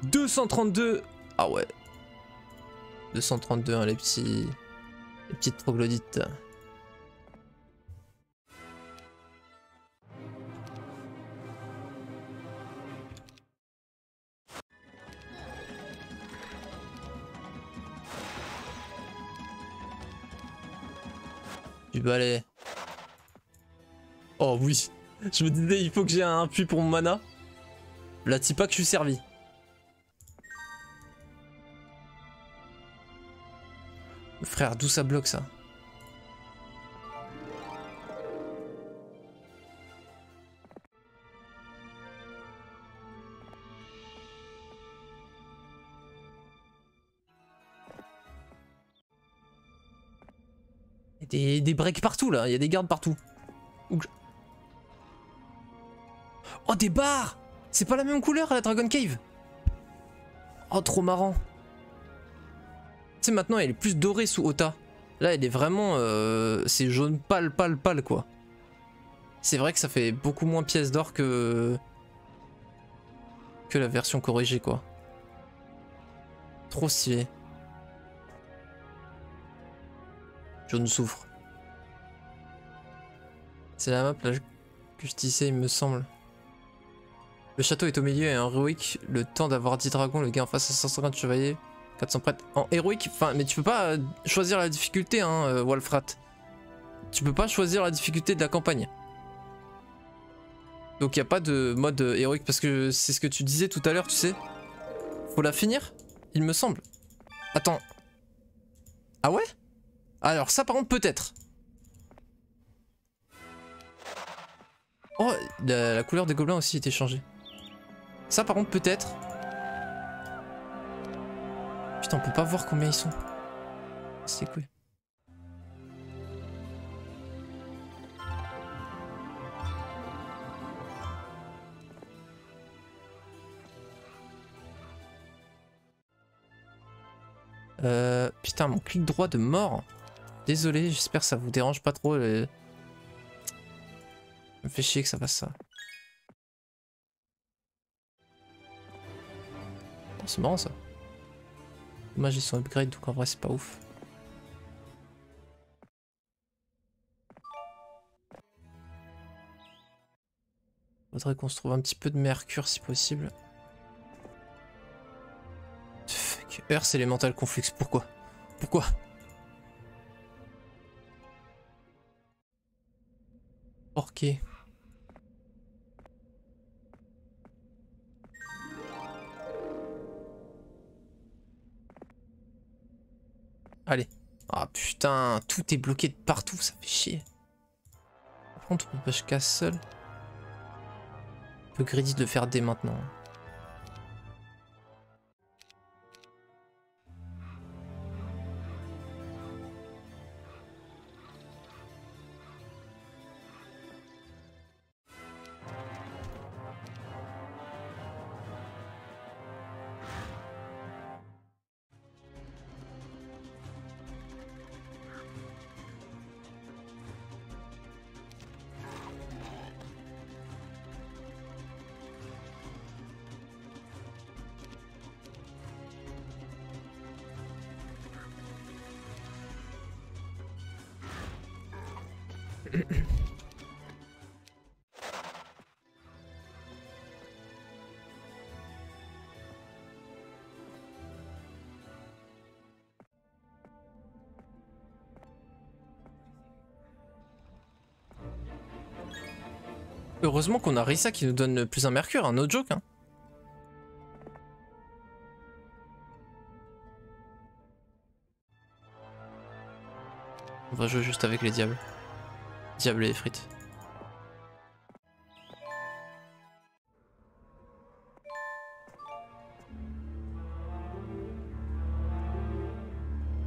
232. Ah ouais. 232, hein, les petites troglodytes. Du balai. Oh oui. Je me disais, il faut que j'ai un puits pour mon mana. Là, dis pas que je suis servi. Frère, d'où ça bloque ça? Il y a des breaks partout là, il y a des gardes partout. Oh, des barres! C'est pas la même couleur à la Dragon Cave. Oh, trop marrant. Tu sais, maintenant elle est plus dorée sous Ota. Là elle est vraiment... c'est jaune pâle quoi. C'est vrai que ça fait beaucoup moins pièces d'or que la version corrigée quoi. Trop stylé. Jaune souffre. C'est la map là, que je disais, il me semble. Le château est au milieu et en héroïque. Le temps d'avoir 10 dragons, le gars en face à 150 chevaliers. 400 prêtres. En héroïque, enfin, mais tu peux pas choisir la difficulté, hein, Wolfrat. Tu peux pas choisir la difficulté de la campagne. Donc il n'y a pas de mode héroïque parce que c'est ce que tu disais tout à l'heure, tu sais. Faut la finir, il me semble. Attends. Ah ouais? Alors ça par contre peut-être. Oh, la couleur des gobelins aussi était changée. Ça par contre peut-être. Putain, on peut pas voir combien ils sont. C'est cool. Putain, mon clic droit de mort. Désolé, j'espère que ça vous dérange pas trop. Ça me fait chier que ça fasse ça. Oh, c'est marrant ça. Dommage, ils sont upgrade, donc en vrai c'est pas ouf. Faudrait qu'on se trouve un petit peu de mercure si possible. Fuck. Earth Elemental Conflux, pourquoi? Pourquoi? Ok. Allez. Ah putain, tout est bloqué de partout, ça fait chier. Par contre, on peut pas castle. Un peu greedy de le faire dès maintenant. Heureusement qu'on a Rissa qui nous donne plus un mercure, un no joke. Hein. On va jouer juste avec les diables. Diables et les frites.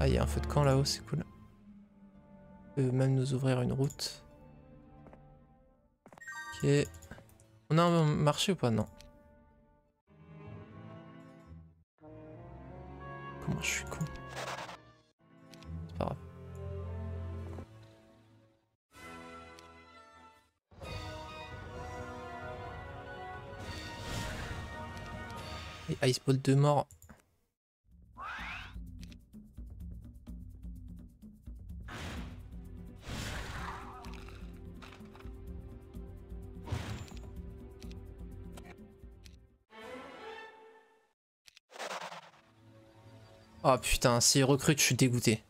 Ah, il y a un feu de camp là-haut, c'est cool. On peut même nous ouvrir une route. Ok. On a un marché ou pas? Non. Comment je suis con. C'est pas grave. Et Iceball de mort. Oh putain, s'il recrute, je suis dégoûté.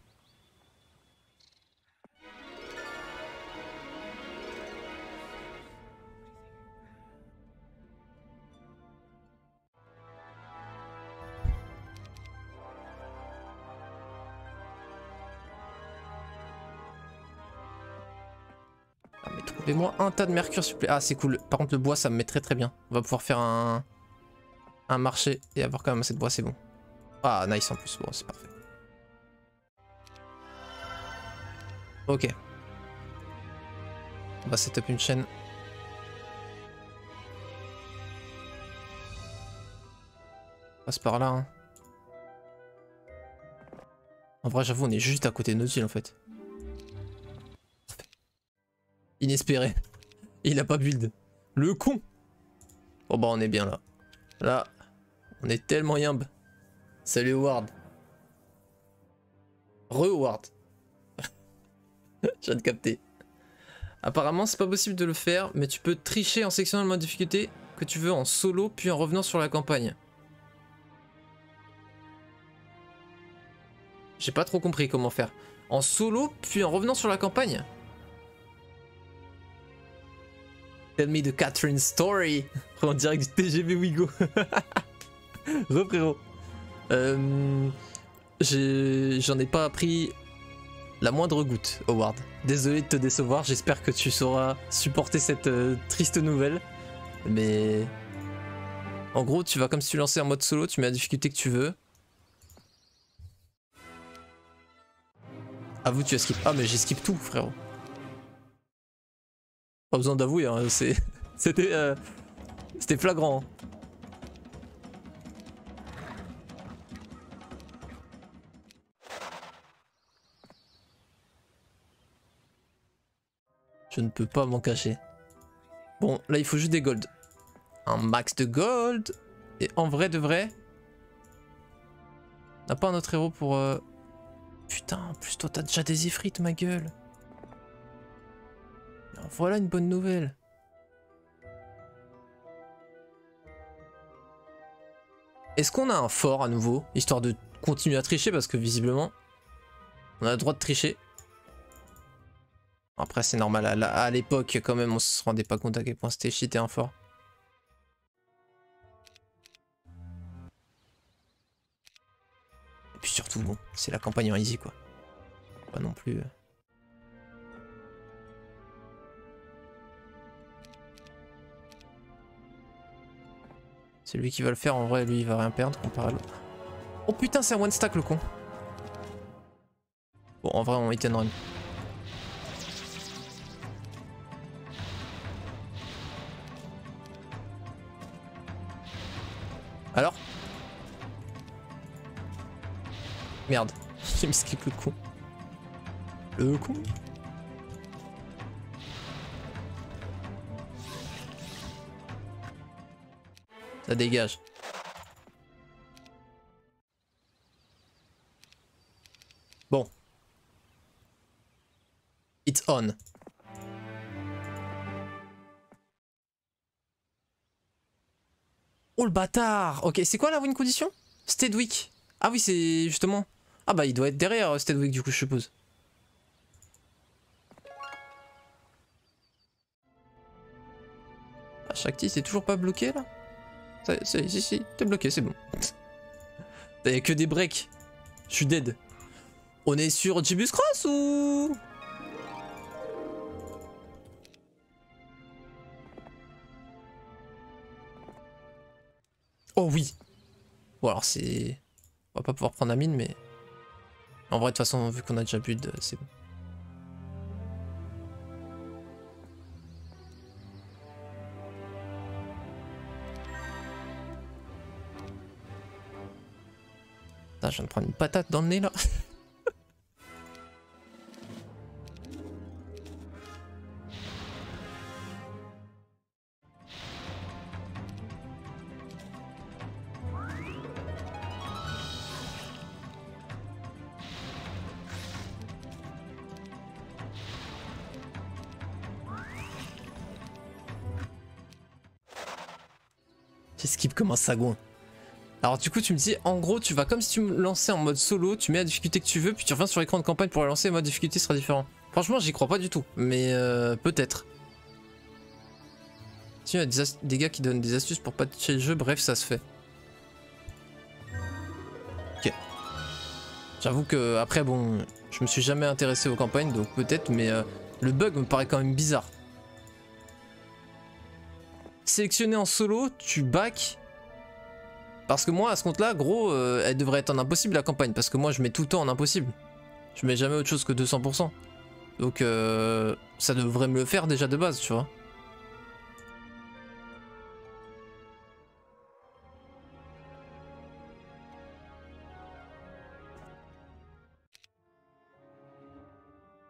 Ah, mais trouvez-moi un tas de mercure s'il vous plaît. Ah c'est cool. Par contre le bois ça me met très très bien. On va pouvoir faire un marché et avoir quand même assez de bois, c'est bon. Ah nice en plus, bon c'est parfait. Ok. On va setup une chaîne. On passe par là. Hein. En vrai j'avoue on est juste à côté de nos îles en fait. Inespéré. Il a pas build. Le con. Bon bah on est bien là. Là, on est tellement yimbe. Salut Howard. Re-Howard. Je viens de capter. Apparemment, c'est pas possible de le faire, mais tu peux tricher en sélectionnant le mode difficulté que tu veux en solo, puis en revenant sur la campagne. J'ai pas trop compris comment faire. En solo, puis en revenant sur la campagne. Tell me the Catherine story. En direct du TGV Wigo. Re frérot. J'en ai pas appris la moindre goutte, Howard. Désolé de te décevoir, j'espère que tu sauras supporter cette triste nouvelle. Mais... En gros, tu vas comme si tu lançais en mode solo, tu mets la difficulté que tu veux. Avoue, tu as skip. Ah, mais j'ai skip tout, frérot. Pas besoin d'avouer, hein, c'était flagrant. Hein. Je ne peux pas m'en cacher. Bon, là, il faut juste des gold. Un max de gold. Et en vrai de vrai... On n'a pas un autre héros pour... Putain, en plus toi, t'as déjà des ifrites, ma gueule. Alors, voilà une bonne nouvelle. Est-ce qu'on a un fort à nouveau, histoire de continuer à tricher, parce que visiblement, on a le droit de tricher. Après c'est normal, à l'époque quand même on se rendait pas compte à quel point c'était cheaté un fort. Et puis surtout bon, c'est la campagne en easy quoi. Pas non plus... C'est lui qui va le faire, en vrai lui il va rien perdre comparé à l'autre. Oh putain c'est un one stack le con. Bon en vrai on hit and run. Alors? Merde, j'ai mis skip le con. Le con? Ça dégage. Bon. It's on. Oh le bâtard. Ok, c'est quoi la win condition? Steadwick. Ah oui, c'est justement... Ah bah il doit être derrière Steadwick du coup je suppose. Ah, Shakti c'est toujours pas bloqué là? Si, t'es bloqué, c'est bon. T'as que des breaks. Je suis dead. On est sur Jibus Cross ou... Oh oui. Bon alors c'est... On va pas pouvoir prendre la mine mais... En vrai de toute façon vu qu'on a déjà bu de... c'est bon. Putain, je viens de prendre une patate dans le nez là. J'ai skip comme un sagouin. Alors du coup tu me dis en gros tu vas comme si tu me lançais en mode solo, tu mets la difficulté que tu veux puis tu reviens sur l'écran de campagne pour la lancer, mode difficulté sera différent. Franchement j'y crois pas du tout, mais peut-être. Si il y a des gars qui donnent des astuces pour pas toucher le jeu, bref ça se fait. Ok. J'avoue que après bon, je me suis jamais intéressé aux campagnes donc peut-être mais le bug me paraît quand même bizarre. Sélectionner en solo, tu back. Parce que moi, à ce compte-là, gros, elle devrait être en impossible la campagne. Parce que moi, je mets tout le temps en impossible. Je mets jamais autre chose que 200%. Donc, ça devrait me le faire déjà de base, tu vois.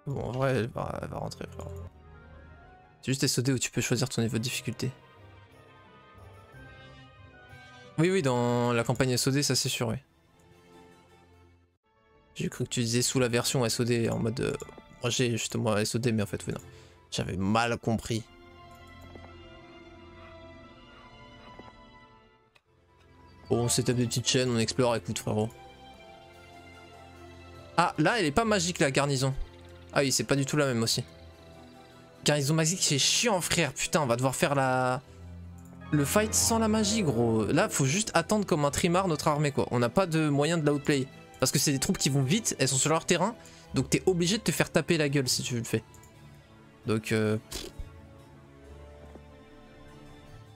Bon, en vrai, elle va rentrer, frère. C'est juste SOD où tu peux choisir ton niveau de difficulté. Oui, dans la campagne SOD, ça c'est sûr, oui. J'ai cru que tu disais sous la version SOD en mode... moi j'ai justement SOD mais en fait oui non. J'avais mal compris. Bon on setup des petites chaînes, on explore, écoute frérot. Ah là elle est pas magique la garnison. Ah oui c'est pas du tout la même aussi. Garnison magique c'est chiant frère, putain on va devoir faire le fight sans la magie gros. Là faut juste attendre comme un trimar notre armée quoi. On n'a pas de moyen de l'outplay. Parce que c'est des troupes qui vont vite, elles sont sur leur terrain. Donc t'es obligé de te faire taper la gueule si tu le fais. Donc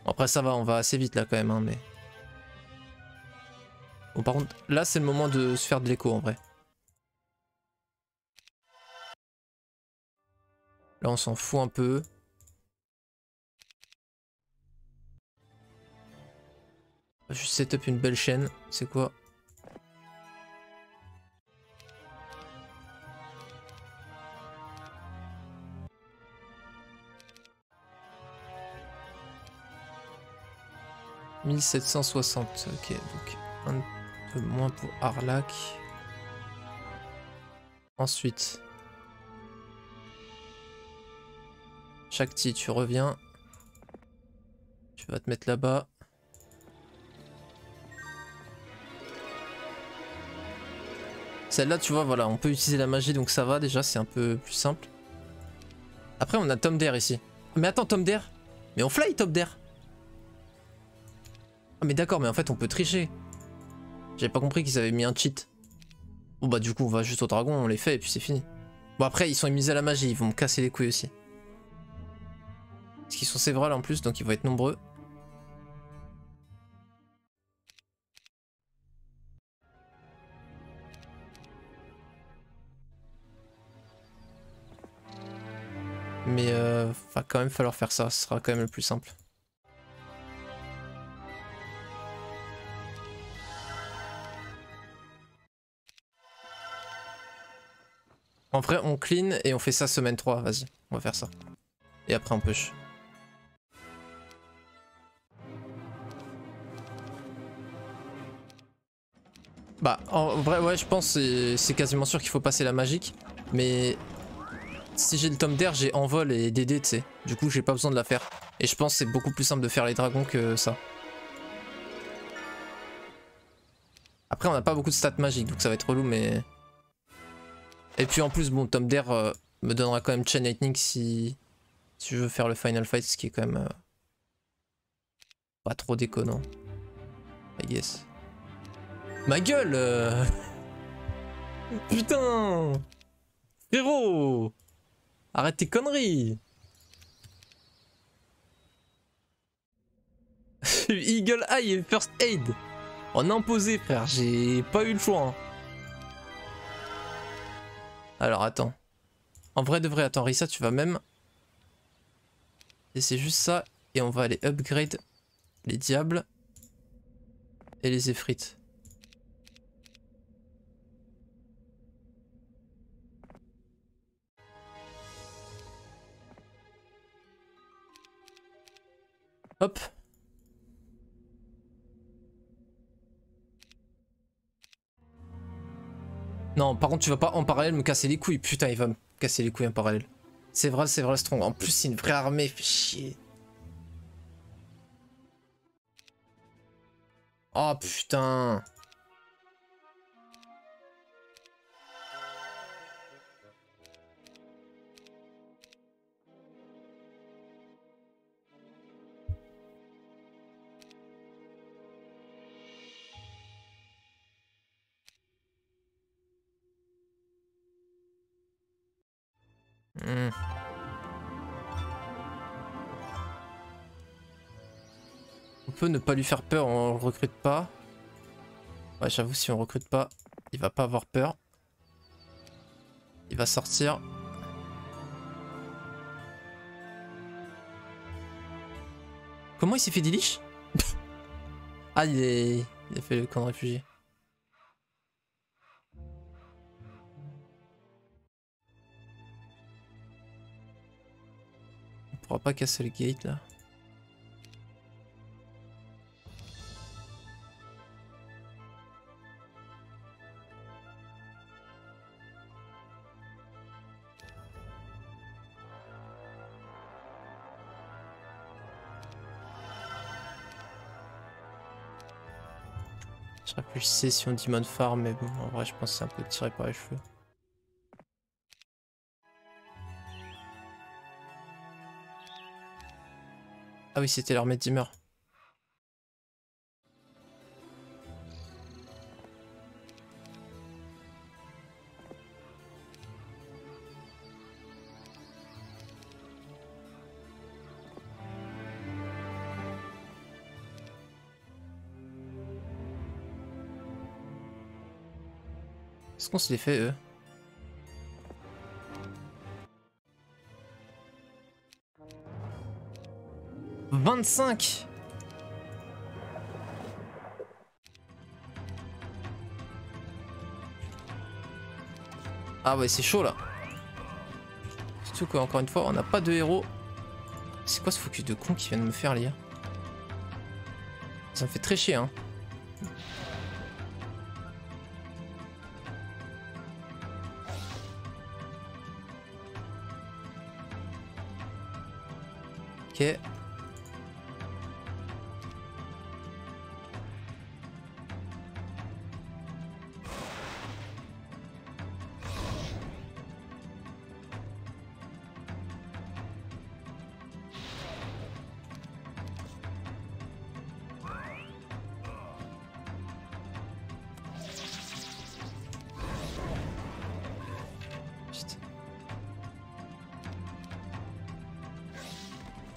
après ça va, on va assez vite là quand même hein, mais... Bon par contre là c'est le moment de se faire de l'écho en vrai. Là on s'en fout un peu. On va juste setup une belle chaîne, c'est quoi? « 1760, ok, donc un peu moins pour Arlac. Ensuite, Shakti, tu reviens. Tu vas te mettre là-bas. Celle-là, tu vois, voilà, on peut utiliser la magie, donc ça va déjà, c'est un peu plus simple. Après, on a Tom Dare ici. Mais attends, Tom Dare. Mais on fly Tom Dare. Ah mais d'accord, mais en fait, on peut tricher. J'avais pas compris qu'ils avaient mis un cheat. Bon bah du coup, on va juste au dragon, on les fait et puis c'est fini. Bon après, ils sont émisés à la magie, ils vont me casser les couilles aussi. Parce qu'ils sont sévrales en plus, donc ils vont être nombreux. Mais va quand même falloir faire ça, ce sera quand même le plus simple. En vrai, on clean et on fait ça semaine 3, vas-y, on va faire ça. Et après on push. Bah, en vrai, ouais, je pense que c'est quasiment sûr qu'il faut passer la magique. Mais si j'ai le tome d'air, j'ai envol et DD, tu sais. Du coup, j'ai pas besoin de la faire. Et je pense que c'est beaucoup plus simple de faire les dragons que ça. Après, on n'a pas beaucoup de stats magiques, donc ça va être relou, mais... Et puis en plus, bon, tome d'air me donnera quand même Chain Lightning si je veux faire le final fight, ce qui est quand même pas trop déconnant. I guess. Ma gueule Putain frérot, arrête tes conneries. Eagle Eye et First Aid en imposé frère, j'ai pas eu le choix hein. Alors attends. En vrai de vrai, attends Risa, tu vas même... Et c'est juste ça, et on va aller upgrade les diables et les effrites. Hop. Non, par contre, tu vas pas en parallèle me casser les couilles. Putain, il va me casser les couilles en parallèle. C'est vrai, strong. En plus, c'est une vraie armée, fait chier. Oh putain. On peut ne pas lui faire peur, on le recrute pas. Ouais, j'avoue, si on recrute pas, il va pas avoir peur. Il va sortir. Comment il s'est fait des liches? Ah, il a fait le camp de réfugiés. On pourra pas casser le gate là. Je réfléchissais si on dit mode farm, mais bon, en vrai, je pense que c'est un peu tiré par les cheveux. Ah oui, c'était leur Meddimer. Est-ce qu'on se les fait, eux? « 25 ! Ah ouais, c'est chaud là. Surtout qu'encore une fois, on n'a pas de héros. C'est quoi ce focus de con qui vient de me faire lire? Ça me fait très chier, hein. Ok.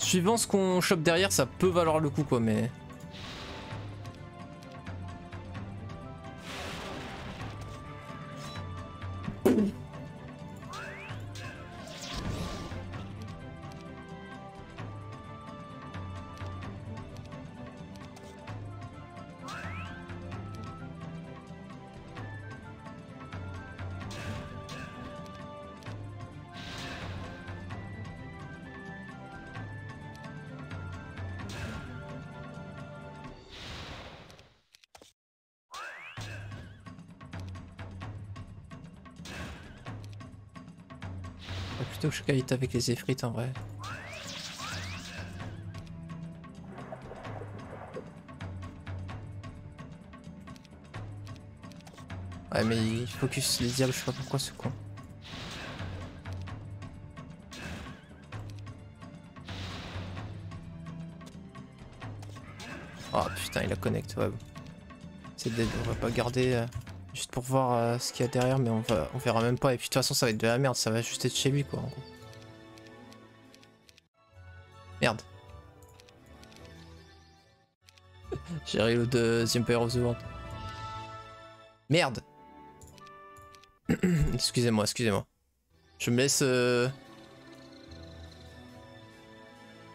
Suivant ce qu'on chope derrière, ça peut valoir le coup quoi, mais... Plutôt que je kite avec les effrites en vrai. Ouais mais il focus les diables, je sais pas pourquoi ce con. Oh putain il la connecte, ouais. C'est dead, on va pas garder juste pour voir ce qu'il y a derrière, mais on verra même pas. Et puis de toute façon ça va être de la merde, ça va juste être chez lui quoi en gros. Merde. J'ai reload The Empire of the World. Merde. Excusez-moi, excusez-moi. Je me laisse...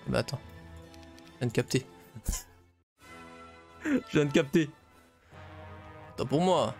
Bah attends. Je viens de capter. Je viens de capter. Attends pour moi.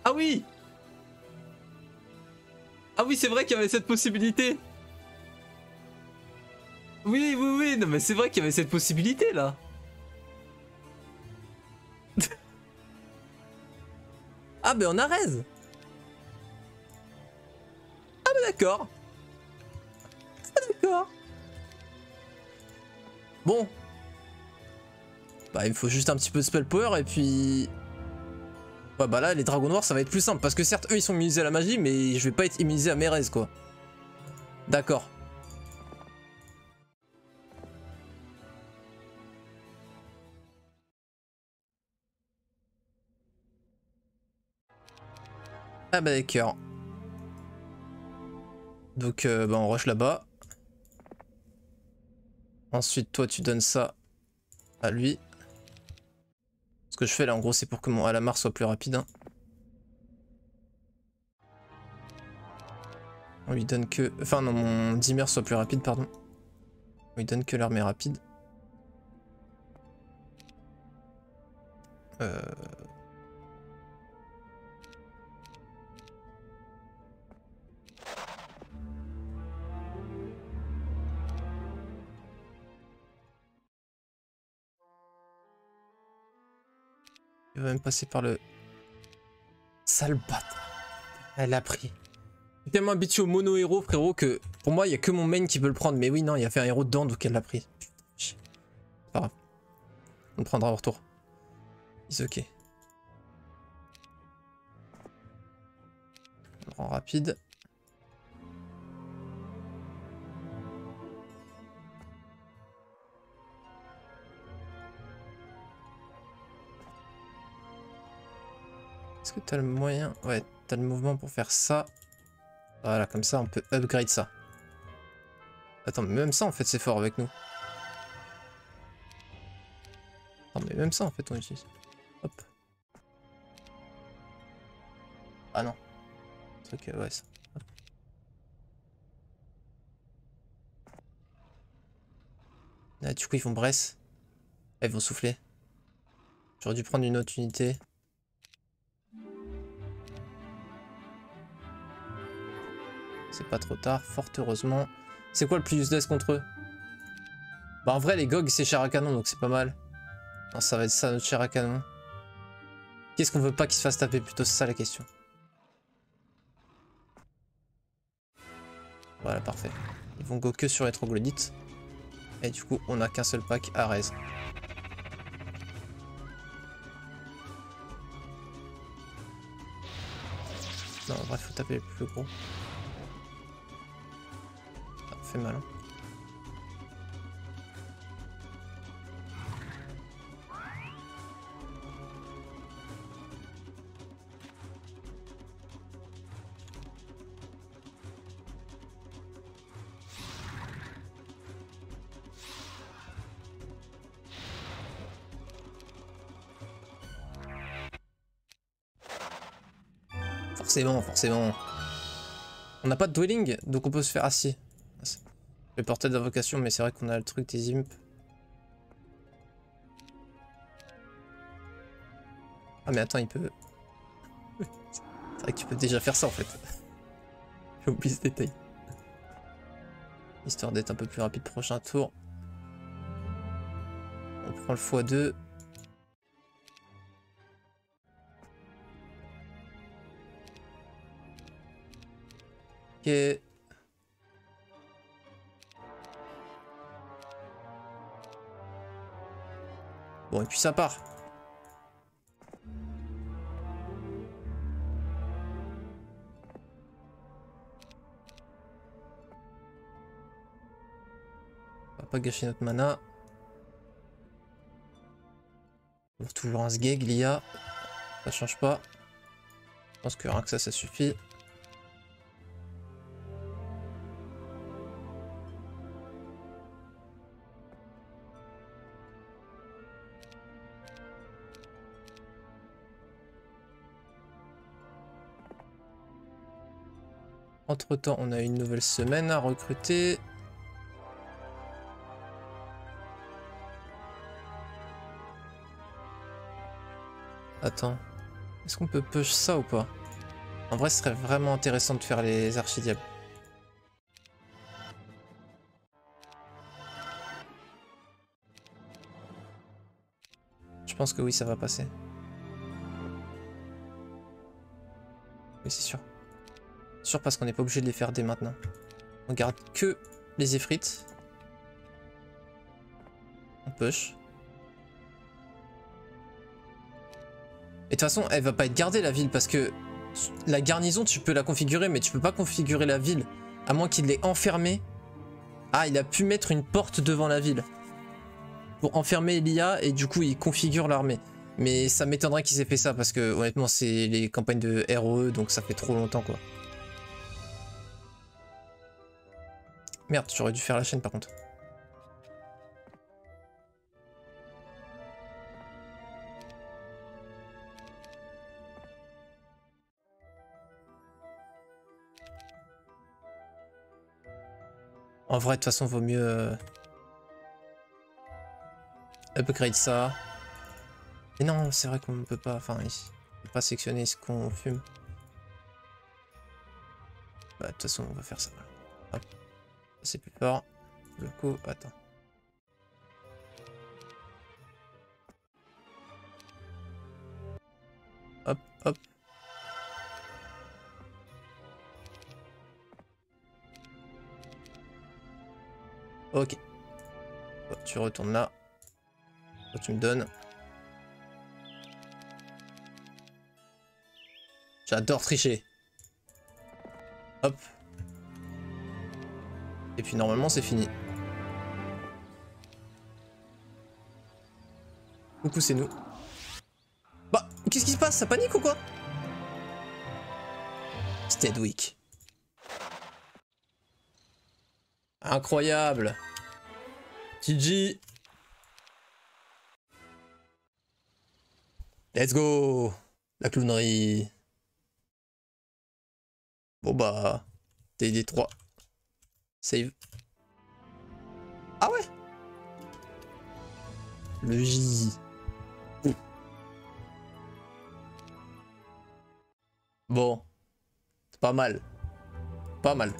Ah oui! Ah oui, c'est vrai qu'il y avait cette possibilité. Oui, oui, oui, non mais c'est vrai qu'il y avait cette possibilité là. Ah ben on a raise. Ah ben d'accord. Ah d'accord. Bon. Bah il me faut juste un petit peu de spell power et puis... Ouais bah là les dragons noirs ça va être plus simple parce que certes eux ils sont immunisés à la magie mais je vais pas être immunisé à mes raises quoi. D'accord. Ah bah d'accord. Donc bah on rush là-bas. Ensuite, toi, tu donnes ça à lui. Ce que je fais là, en gros, c'est pour que mon Alamar soit plus rapide. Hein. On lui donne que... Enfin, non, mon Dimmer soit plus rapide, pardon. On lui donne que l'armée rapide. Il va même passer par le... Sale bâtard. Elle a pris. Je suis tellement habitué au mono-héros, frérot, que pour moi, il n'y a que mon main qui peut le prendre. Mais oui, non, il y avait un héros dedans, donc elle l'a pris. C'est pas grave. On le prendra au retour. C'est ok. On le rend rapide. Est-ce que t'as le moyen? Ouais, t'as le mouvement pour faire ça. Voilà, comme ça, on peut upgrade ça. Attends, mais même ça, en fait, c'est fort avec nous. Non, mais même ça, en fait, on utilise. Hop. Ah non. Truc, ouais, ça. Hop. Ah, du coup, ils vont Bresse. Ah, ils vont souffler. J'aurais dû prendre une autre unité. C'est pas trop tard, fort heureusement. C'est quoi le plus useless contre eux? Bah en vrai les GOG c'est chair à canon donc c'est pas mal. Non ça va être ça notre chair à canon. Qu'est-ce qu'on veut pas qu'ils se fassent taper plutôt, c'est ça la question. Voilà parfait. Ils vont go que sur les troglodytes. Et du coup on a qu'un seul pack à raise. Non en vrai faut taper les plus gros. Fait mal. Hein. Forcément, forcément. On n'a pas de dwelling, donc on peut se faire... Ah si. Le portail d'invocation, mais c'est vrai qu'on a le truc des imps. Ah mais attends, il peut... C'est vrai que tu peux déjà faire ça en fait. J'ai oublié ce détail. Histoire d'être un peu plus rapide prochain tour. On prend le x2. Ok. Bon et puis ça part. On va pas gâcher notre mana. On a toujours un sgeg, l'IA. Ça change pas. Je pense que rien que ça suffit. Entre temps, on a une nouvelle semaine à recruter. Attends, est-ce qu'on peut push ça ou pas? En vrai, ce serait vraiment intéressant de faire les archidiables. Je pense que oui, ça va passer. Oui, c'est sûr. Sûr parce qu'on n'est pas obligé de les faire dès maintenant. On garde que les Ifrites. On push. Et de toute façon, elle va pas être gardée la ville parce que la garnison, tu peux la configurer, mais tu peux pas configurer la ville à moins qu'il l'ait enfermée. Ah, il a pu mettre une porte devant la ville pour enfermer l'IA et du coup il configure l'armée. Mais ça m'étonnerait qu'ils aient fait ça parce que honnêtement, c'est les campagnes de ROE donc ça fait trop longtemps quoi. Merde, j'aurais dû faire la chaîne par contre. En vrai, de toute façon, vaut mieux upgrade ça. Mais non, c'est vrai qu'on ne peut pas, enfin, on peut pas sectionner ce qu'on fume. Bah, de toute façon, on va faire ça. Hop, c'est plus fort. Le coup, attends. Hop, hop. Ok. Bon, tu retournes là. Toi, tu me donnes. J'adore tricher. Hop. Et puis normalement c'est fini. Coucou, c'est nous. Bah, qu'est-ce qui se passe? Ça panique ou quoi? Steadwick. Incroyable. TG. Let's go. La clownerie. Bon bah, TD3. Save. Ah ouais. Le J. Bon. Pas mal. Pas mal.